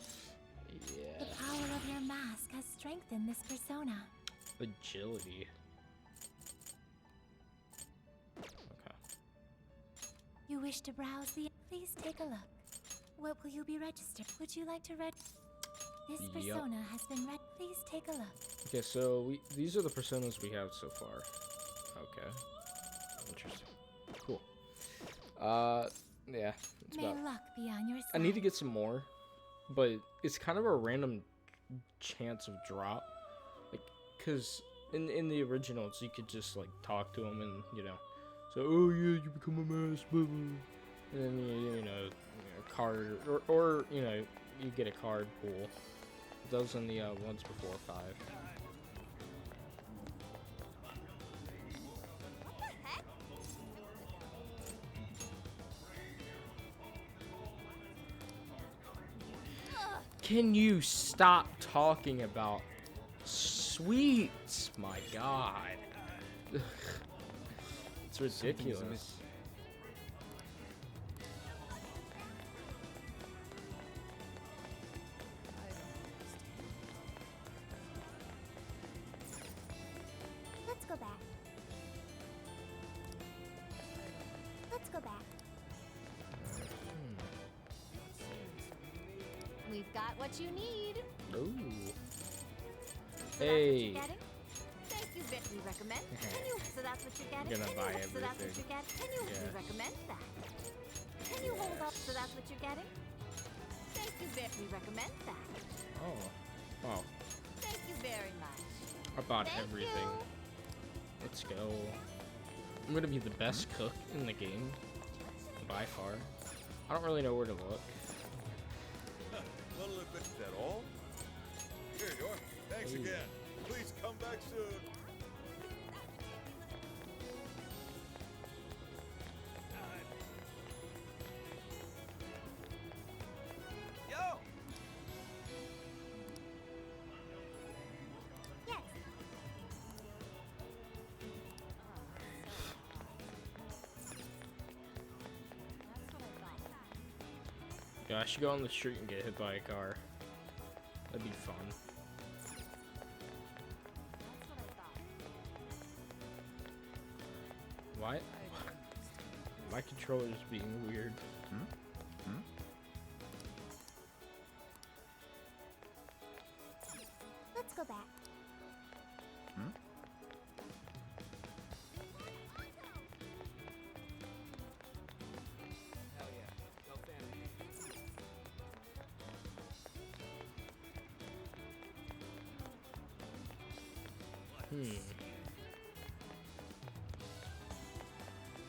Yeah. The power of your mask has strengthened this persona. Agility. Okay. You wish to browse the... Please take a look. What will you be registered? Would you like to This Yup. persona has been Please take a look. Okay, so these are the personas we have so far. Okay. Interesting. Cool. Yeah. It's May about... luck be on your side. I need to get some more, but it's kind of a random chance of drop. Like, cause in the originals you could just like talk to them and so oh yeah, you become a mask, blah, blah. And then you know card or you get a card pool. Those in the ones before 5. Can you stop talking about sweets? My God. It's ridiculous. Let's go back. Let's go back. We've got what you need. Ooh. So Hey. that's what you're getting? Thank you, Vic. We recommend. Can you? So that's what you're getting? Gonna Can buy you? So that's what everything. you're getting? Can you? We Yeah. recommend that. Can you hold up? So that's what you're getting? Thank you, Vic. We recommend that. Oh. Wow. Thank you very much. I bought Thank everything. you. Let's go. I'm gonna be the best cook in the game. By far. I don't really know where to look. Little bit at all? Here you are. Thanks Ooh. again. Please come back soon. Yo! Yes. Yeah, I should go on the street and get hit by a car. That'd be fun. Why? My controller's being weird. Let's go back. Hell yeah. Go family.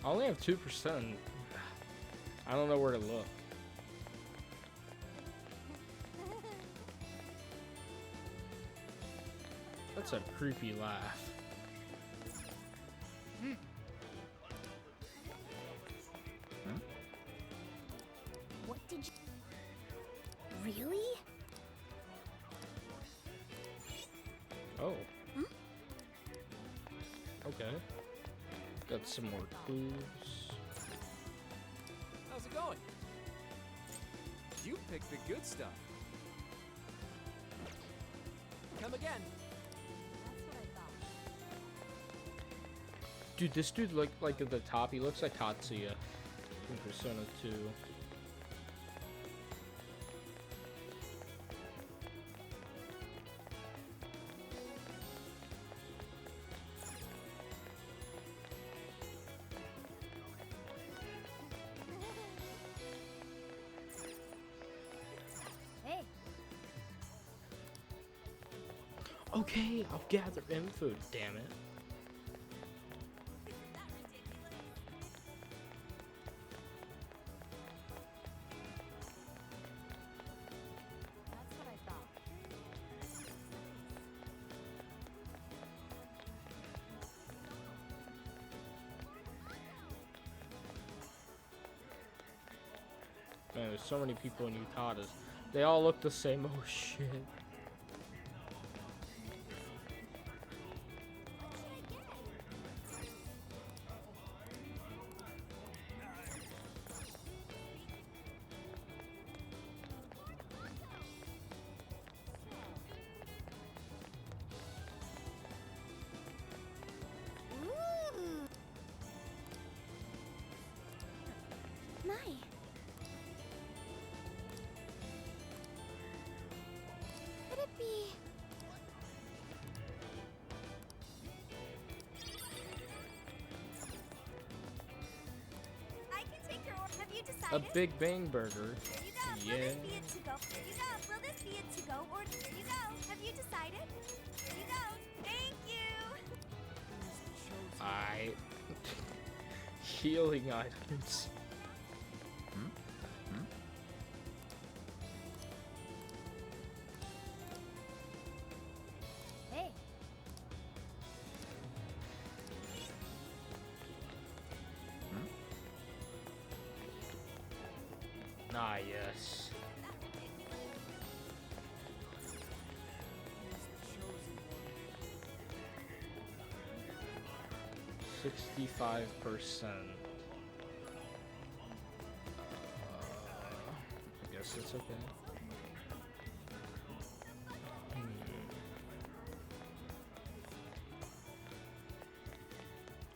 I only have 2%. I don't know where to look. That's a creepy laugh. What did you... Really? Oh. Okay. Got some more clues. How's it going? You picked the good stuff. Come again. Dude, this dude like at the top, he looks like Tatsuya in Persona 2. Hey. Okay, I'll gather info, damn it. Man, there's so many people in Ukatas. They all look the same. Oh shit. My. Could it be... I can take your order. Have you A decided? Big Bang Burger. There you go. Yeah. Will this be a to-go? There you go. Will this be a to-go or there you go? Have you decided? There you go. Thank you. I healing items. Hey. Ah, yes. $65%. I guess it's okay.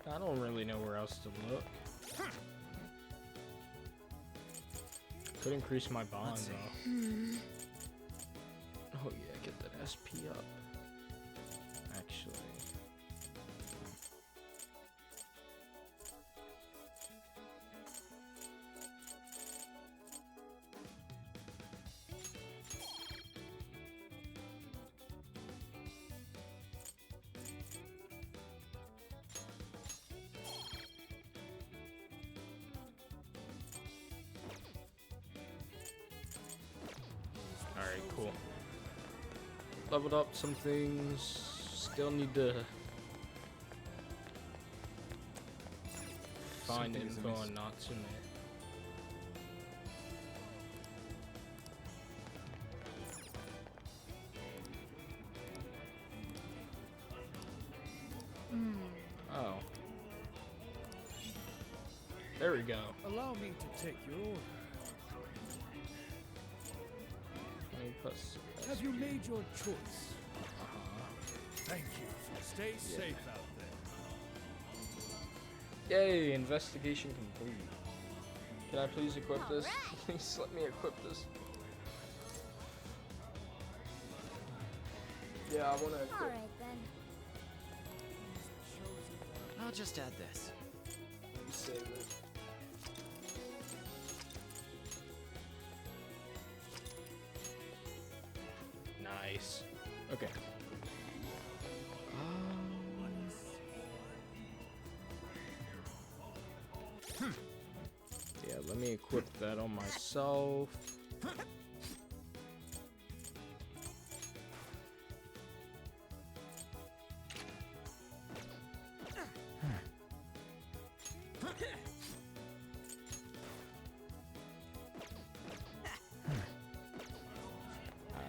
I don't really know where else to look. Could increase my bond though. Oh yeah, get that SP up. Actually. Alright, cool. Leveled up some things. Still need to find info on Natsume. Oh. There we go. Allow me to take your order. Plus Have you made your choice? Thank you. Stay safe out there. Yay, investigation complete. Can I please equip this? Please let me equip this. Yeah, I want to equip. Alright then. I'll just add this. Save it. Nice. Okay. equip that on myself.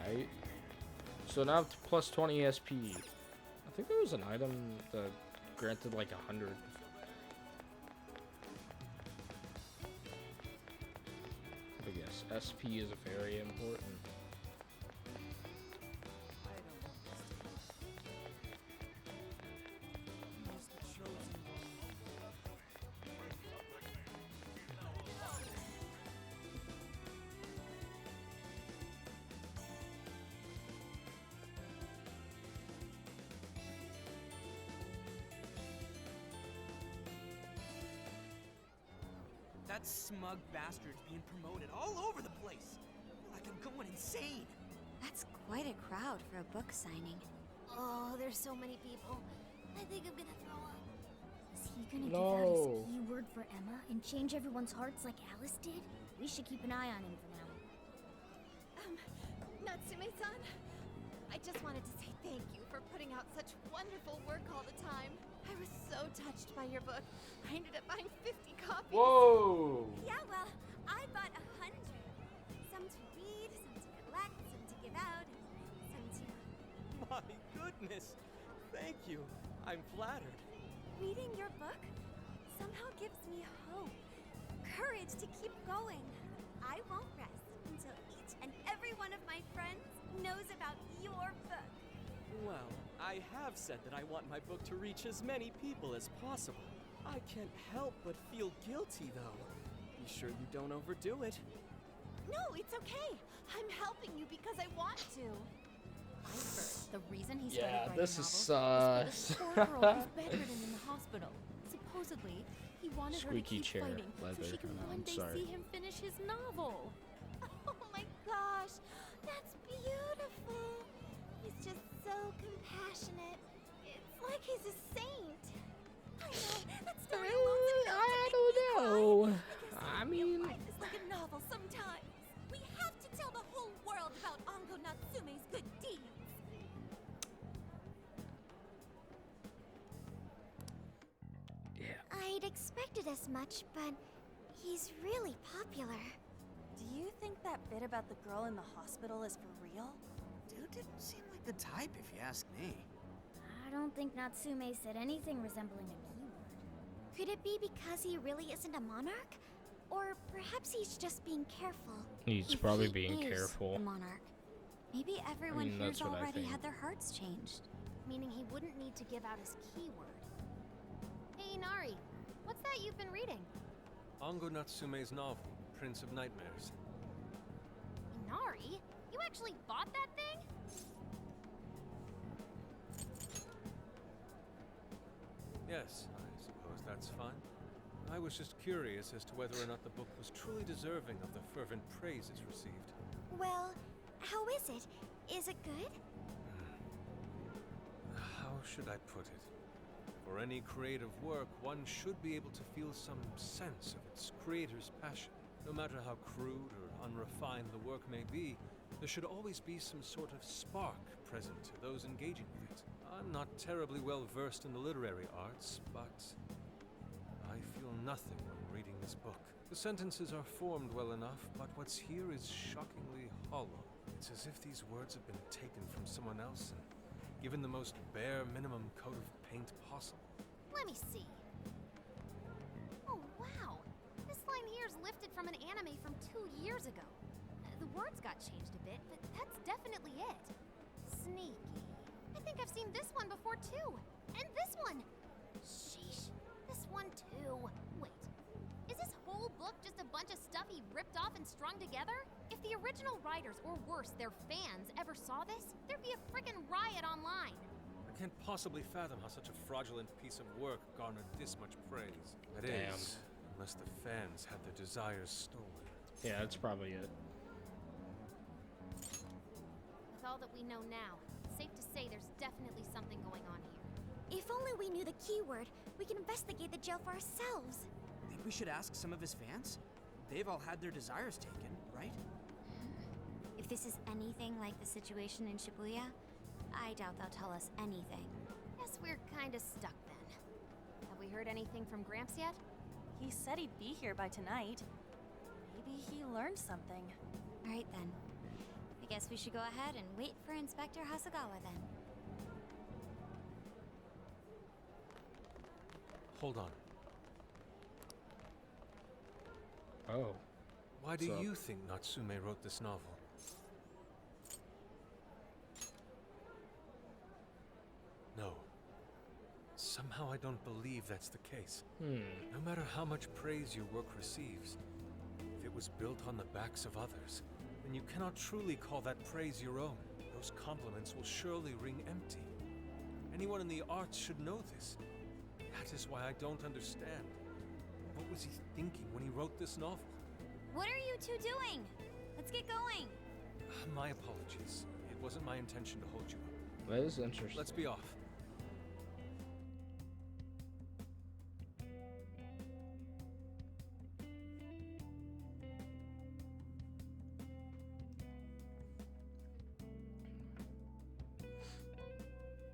Alright. So now up to plus 20 SP. I think there was an item that granted like 100. But yes, SP is very important. That smug bastard's being promoted all over the place. Like I'm going insane. That's quite a crowd for a book signing. Oh, there's so many people. I think I'm gonna throw up. Is he gonna give out his keyword for Emma and change everyone's hearts like Alice did? We should keep an eye on him for now. Natsume-san, I just wanted to say thank you for putting out such wonderful work all the time. I was so touched by your book. I ended up buying 50 copies. Whoa! Yeah, well, I bought 100. Some to read, some to collect, some to give out, and some to... My goodness! Thank you. I'm flattered. Reading your book somehow gives me hope, courage to keep going. I won't rest until each and every one of my friends knows about your book. Well, I have said that I want my book to reach as many people as possible. I can't help but feel guilty, though. Be sure you don't overdo it. No, it's okay. I'm helping you because I want to. I heard the reason he Yeah, started writing this is novels is for this poor girl who's bedridden in the hospital. Supposedly, he wanted her to Squeaky keep chair, fighting leather. so she can I'm one day sorry. see him finish his novel. Oh my gosh, that's beautiful. He's just so compassionate. It's like he's a saint. I know, that story alone is enough to make me know. cry. I mean, Life is like a novel sometimes. We have to tell the whole world about Ango Natsume's good deeds. I'd expected as much, but he's really popular. Do you think that bit about the girl in the hospital is for real? Dude didn't seem like the type, if you ask me. I don't think Natsume said anything resembling a keyword. Could it be because he really isn't a monarch? Or perhaps he's just being careful. He's If probably he being is careful. a monarch. Maybe everyone mean, here's that's what I already think. had their hearts changed. Meaning he wouldn't need to give out his keyword. Hey, Inari, what's that you've been reading? Ango Natsume's novel, Prince of Nightmares. Inari? You actually bought that thing? Yes, I suppose that's fine. I was just curious as to whether or not the book was truly deserving of the fervent praise it's received. Well, how is it? Is it good? How should I put it? For any creative work, one should be able to feel some sense of its creator's passion. No matter how crude or unrefined the work may be, there should always be some sort of spark present to those engaging with it. I'm not terribly well versed in the literary arts, but I feel nothing when reading this book. The sentences are formed well enough, but what's here is shockingly hollow. It's as if these words have been taken from someone else and given the most bare minimum coat of paint possible. Let me see. Oh, wow. This line here is lifted from an anime from 2 years ago. The words got changed a bit, but that's definitely it. Sneaky. I think I've seen this one before, too. And this one. Sheesh. This one, too. Wait. Is this whole book just a bunch of stuff he ripped off and strung together? If the original writers, or worse, their fans, ever saw this, there'd be a frickin' riot online. I can't possibly fathom how such a fraudulent piece of work garnered this much praise. That Damn. is, unless the fans had their desires stolen. Yeah, that's probably it. With all that we know now, it's safe to say there's definitely something going on here. If only we knew the keyword, we can investigate the jail for ourselves. Think we should ask some of his fans? they've all had their desires taken, right? If this is anything like the situation in Shibuya, I doubt they'll tell us anything. Guess we're kinda stuck then. Have we heard anything from Gramps yet? He said he'd be here by tonight. Maybe he learned something. Alright then. I guess we should go ahead and wait for Inspector Hasagawa then. Hold on. Oh. Why do What's up? you think Natsume wrote this novel? No. Somehow I don't believe that's the case. No matter how much praise your work receives, if it was built on the backs of others, then you cannot truly call that praise your own. Those compliments will surely ring empty. Anyone in the arts should know this. That is why I don't understand. What was he thinking when he wrote this novel? What are you two doing? Let's get going. My apologies. It wasn't my intention to hold you up. That is interesting. Let's be off.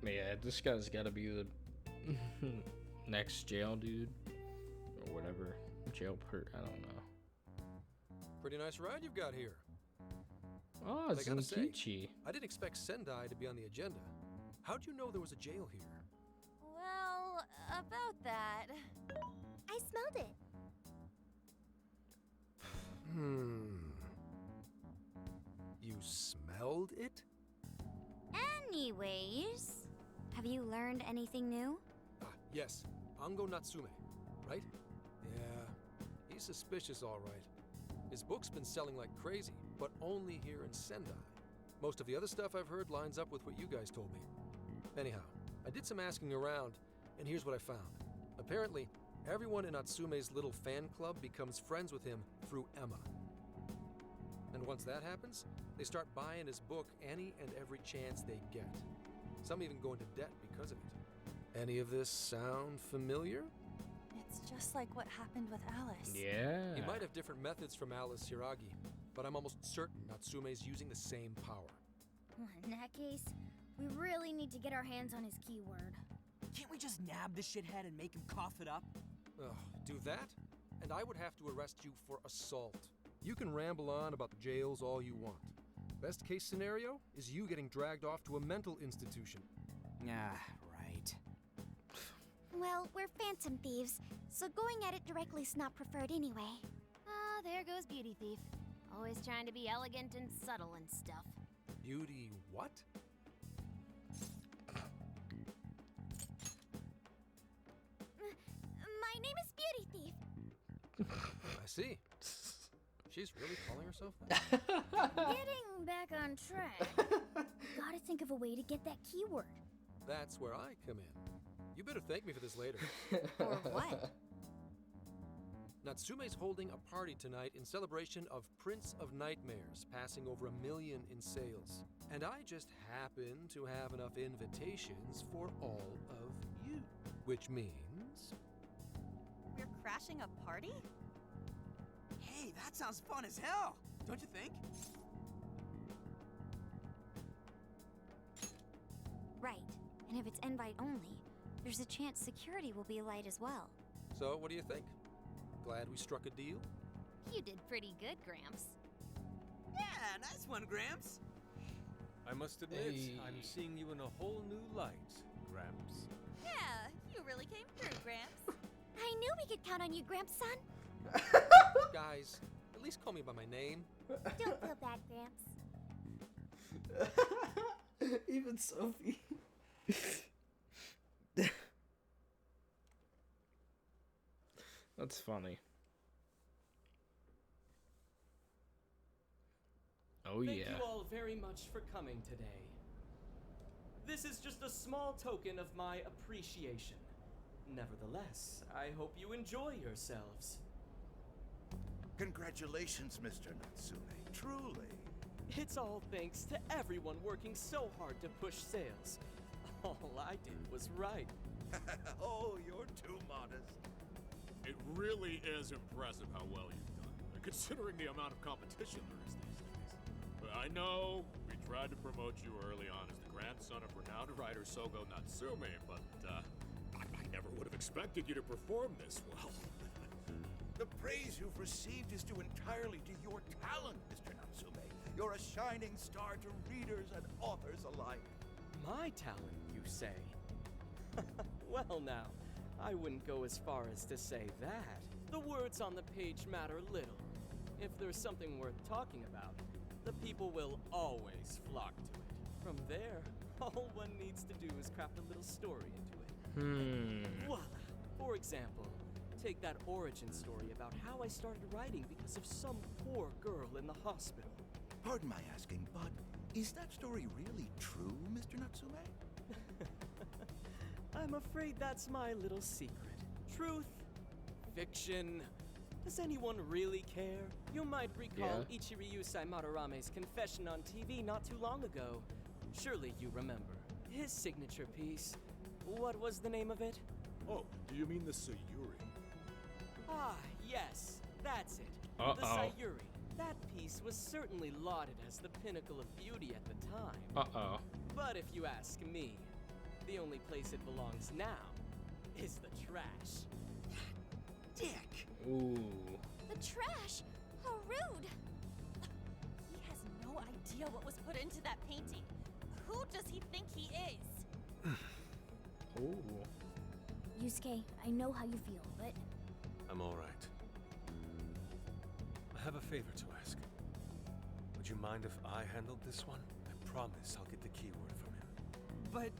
Yeah, this guy's gotta be the next jail dude. Or whatever. Jail I don't know. Pretty nice ride you've got here. Oh, But it's I gotta say, Zenkichi. I didn't expect Sendai to be on the agenda. How'd you know there was a jail here? Well, about that. I smelled it. You smelled it? Anyways, have you learned anything new? Yes. Ango Natsume, right? Yeah. He's suspicious, all right. His book's been selling like crazy, but only here in Sendai. Most of the other stuff I've heard lines up with what you guys told me. Anyhow, I did some asking around, and here's what I found. Apparently, everyone in Natsume's little fan club becomes friends with him through Emma. And once that happens, they start buying his book any and every chance they get. Some even go into debt because of it. Any of this sound familiar? It's just like what happened with Alice. Yeah. He might have different methods from Alice Hiragi, but I'm almost certain Natsume's using the same power. In that case, we really need to get our hands on his keyword. Can't we just nab the shithead and make him cough it up? Ugh, do that? And I would have to arrest you for assault. You can ramble on about the jails all you want. Best case scenario is you getting dragged off to a mental institution. Ah, right. Well, we're phantom thieves, so going at it directly's not preferred anyway. Ah, there goes Beauty Thief. Always trying to be elegant and subtle and stuff. Beauty what? My name is Beauty Thief. I see. She's really calling herself that? Getting back on track. Gotta think of a way to get that keyword. That's where I come in. You better thank me for this later. Or what? Natsume's holding a party tonight in celebration of Prince of Nightmares passing over 1 million in sales. And I just happen to have enough invitations for all of you. Which means... We're crashing a party? Hey, that sounds fun as hell, don't you think? Right. And if it's invite only, there's a chance security will be light as well. So, what do you think? Glad we struck a deal? You did pretty good, Gramps. Yeah, nice one, Gramps. I must admit, I'm seeing you in a whole new light, Gramps. Yeah, you really came through, Gramps. I knew we could count on you, Gramps son. Guys, at least call me by my name. Don't feel bad, Gramps. Even Sophie. That's funny. Oh Thank yeah. you all very much for coming today. This is just a small token of my appreciation. Nevertheless, I hope you enjoy yourselves. Congratulations, Mr. Natsume. Truly. It's all thanks to everyone working so hard to push sales. All I did was write. Oh, you're too modest. It really is impressive how well you've done. considering the amount of competition there is these days. But I know we tried to promote you early on as the grandson of renowned writer Sogo Natsume, but I never would have expected you to perform this well. The praise you've received is due entirely to your talent, Mr. Natsume. You're a shining star to readers and authors alike. My talent, you say? Well now, I wouldn't go as far as to say that. The words on the page matter little. If there's something worth talking about, the people will always flock to it. From there, all one needs to do is craft a little story into it. Voila! For example, take that origin story about how I started writing because of some poor girl in the hospital. Pardon my asking, but is that story really true, Mr. Natsume? I'm afraid that's my little secret. Truth, fiction. Does anyone really care? You might recall Ichiryu Saimarame's confession on TV not too long ago. Surely you remember. His signature piece. What was the name of it? Oh, do you mean the Sayuri? Ah, yes, that's it. The Sayuri. That piece was certainly lauded as the pinnacle of beauty at the time. But if you ask me, the only place it belongs now is the trash. Dick! Ooh. The trash? How rude! He has no idea what was put into that painting. Who does he think he is? Ooh. Yusuke, I know how you feel, but... I'm all right. I have a favor to ask. Would you mind if I handled this one? I promise I'll get the keyword from him. But...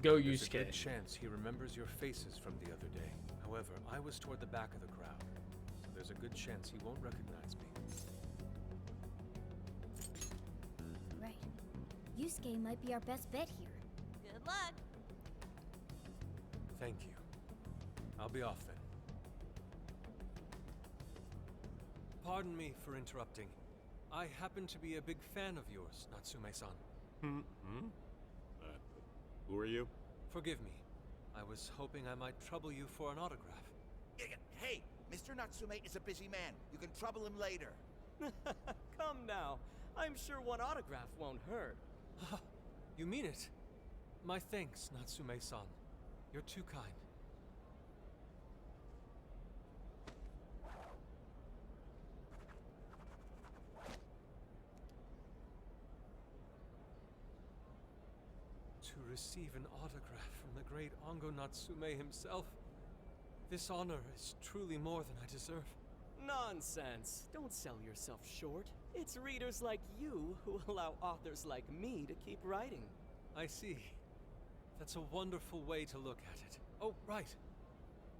Go, There's a Yusuke. good chance he remembers your faces from the other day. However, I was toward the back of the crowd, so there's a good chance he won't recognize me. Right. Yusuke might be our best bet here. Good luck. Thank you. I'll be off then. Pardon me for interrupting. I happen to be a big fan of yours, Natsume-san. Who are you? Forgive me. I was hoping I might trouble you for an autograph. Hey, Mr. Natsume is a busy man. You can trouble him later. Come now. I'm sure one autograph won't hurt. You mean it? My thanks, Natsume-san. You're too kind. To receive an autograph from the great Ongo Natsume himself, this honor is truly more than I deserve. Nonsense. Don't sell yourself short. It's readers like you who allow authors like me to keep writing. I see. That's a wonderful way to look at it. Oh, right.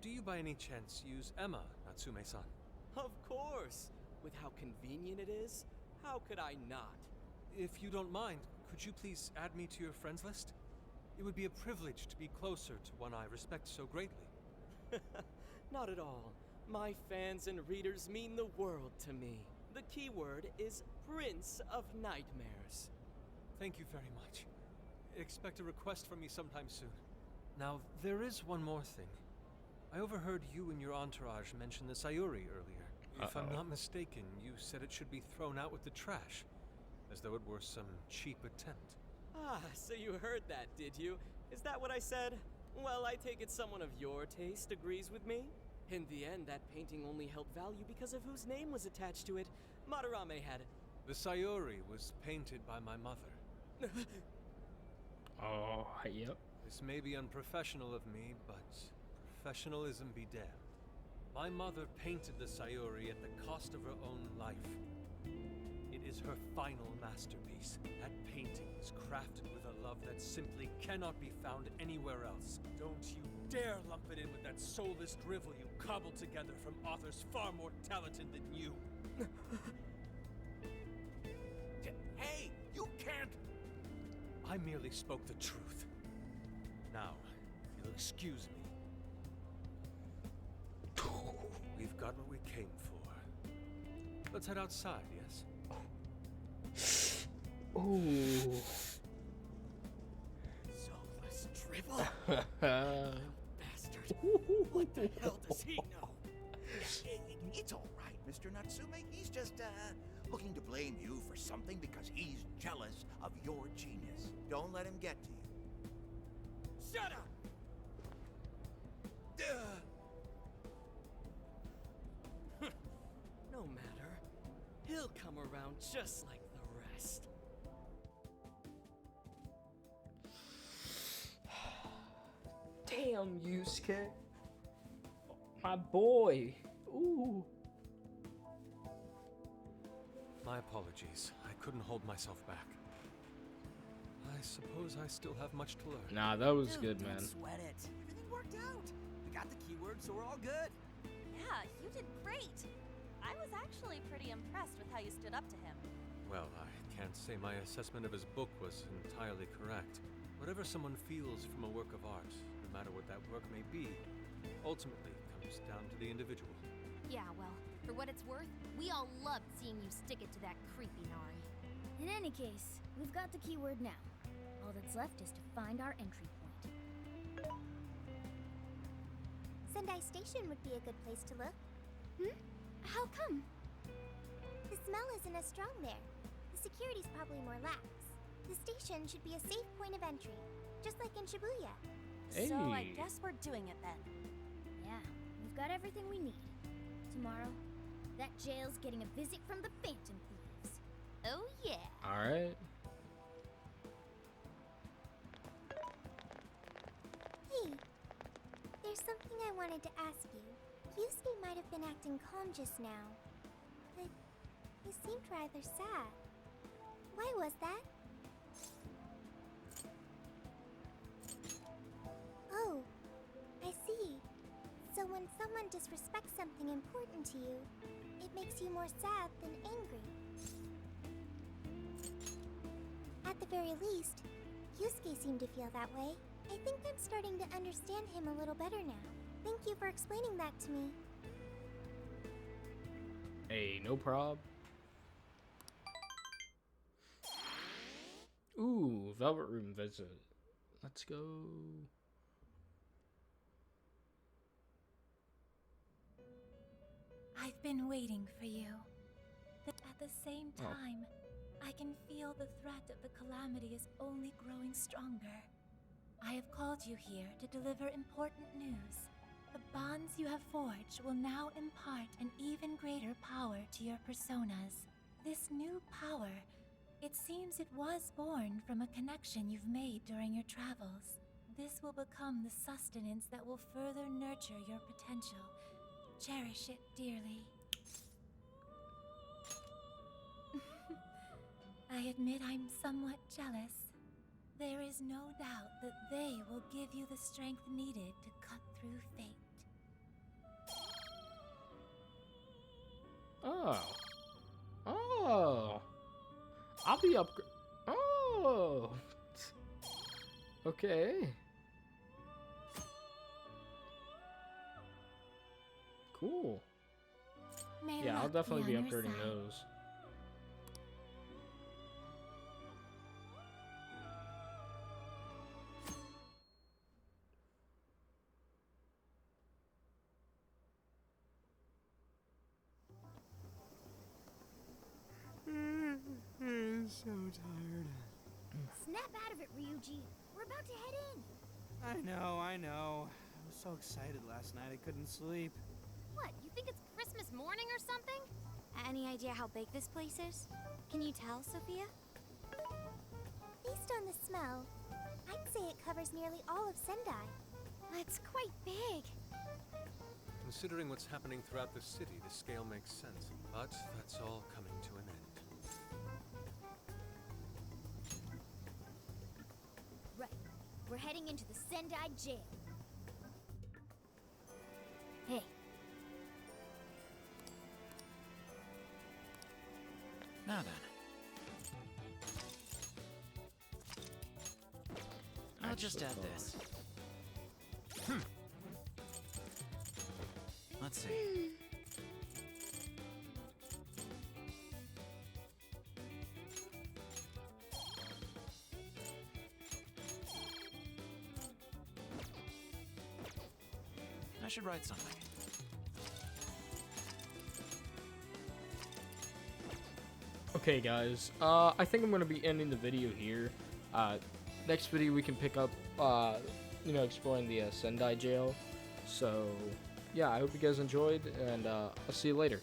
Do you by any chance use Emma, Natsume-san? Of course. With how convenient it is, how could I not? If you don't mind, could you please add me to your friends list? It would be a privilege to be closer to one I respect so greatly. Not at all. My fans and readers mean the world to me. The keyword is Prince of Nightmares. Thank you very much. Expect a request from me sometime soon. Now, there is one more thing. I overheard you and your entourage mention the Sayuri earlier. If I'm not mistaken, you said it should be thrown out with the trash, as though it were some cheap attempt. Ah, so you heard that, did you? Is that what I said? Well, I take it someone of your taste agrees with me? In the end, that painting only held value because of whose name was attached to it. Madarame had... The Sayuri was painted by my mother. Oh, yep. This may be unprofessional of me, but professionalism be damned. My mother painted the Sayuri at the cost of her own life. It is her final masterpiece. That painting is crafted with a love that simply cannot be found anywhere else. Don't you dare lump it in with that soulless drivel you cobbled together from authors far more talented than you. Hey, you can't! I merely spoke the truth. Now, if you'll excuse me. We've got what we came for. Let's head outside, yes? Ooh. Soulless drivel? Bastard. What the hell does he know? It's all Mr. Natsume. He's just, looking to blame you for something because he's jealous of your genius. Don't let him get to you. Shut up! No matter. He'll come around just like the rest. Damn, Yusuke. My boy. Ooh. My apologies. I couldn't hold myself back. I suppose I still have much to learn. Nah, that was Dude, good, don't man. sweat it. Everything worked out. We got the keyword, so we're all good. Yeah, you did great. I was actually pretty impressed with how you stood up to him. Well, I can't say my assessment of his book was entirely correct. Whatever someone feels from a work of art, no matter what that work may be, ultimately comes down to the individual. Yeah, well, for what it's worth, we all loved seeing you stick it to that creepy Nari. In any case, we've got the keyword now. All that's left is to find our entry point. Sendai Station would be a good place to look. How come? The smell isn't as strong there. The security's probably more lax. The station should be a safe point of entry, just like in Shibuya. So I Hey. guess we're doing it then. Yeah, we've got everything we need. Tomorrow, that jail's getting a visit from the Phantom Thieves. Oh yeah. Alright. Hey, there's something I wanted to ask you. Yusuke might have been acting calm just now, but he seemed rather sad. Why was that? Oh, I see. So when someone disrespects something important to you, it makes you more sad than angry. At the very least, Yusuke seemed to feel that way. I think I'm starting to understand him a little better now. Thank you for explaining that to me. Hey, no prob. Ooh, Velvet Room visit. Let's go. I've been waiting for you. At the same Oh. time, I can feel the threat of the calamity is only growing stronger. I have called you here to deliver important news. The bonds you have forged will now impart an even greater power to your personas. This new power, it seems it was born from a connection you've made during your travels. This will become the sustenance that will further nurture your potential. Cherish it dearly. I admit I'm somewhat jealous. There is no doubt that they will give you the strength needed to cut through fate. Oh. Oh. I'll be up. Oh. Okay. Cool. May Yeah, I'll luck definitely be on your upgrading side. those. I'm so tired. Snap out of it, Ryuji. We're about to head in. I know. I was so excited last night I couldn't sleep. What, you think it's Christmas morning or something? Any idea how big this place is? Can you tell, Sophia? Based on the smell, I'd say it covers nearly all of Sendai. It's quite big. Considering what's happening throughout the city, the scale makes sense. But that's all coming to an end. Right. We're heading into the Sendai jail. Hey. Now then. I'll just add this. Let's see. I should write something. Okay, guys. I think I'm gonna be ending the video here. Next video we can pick up, you know, exploring the Sendai jail. So, yeah, I hope you guys enjoyed, and I'll see you later.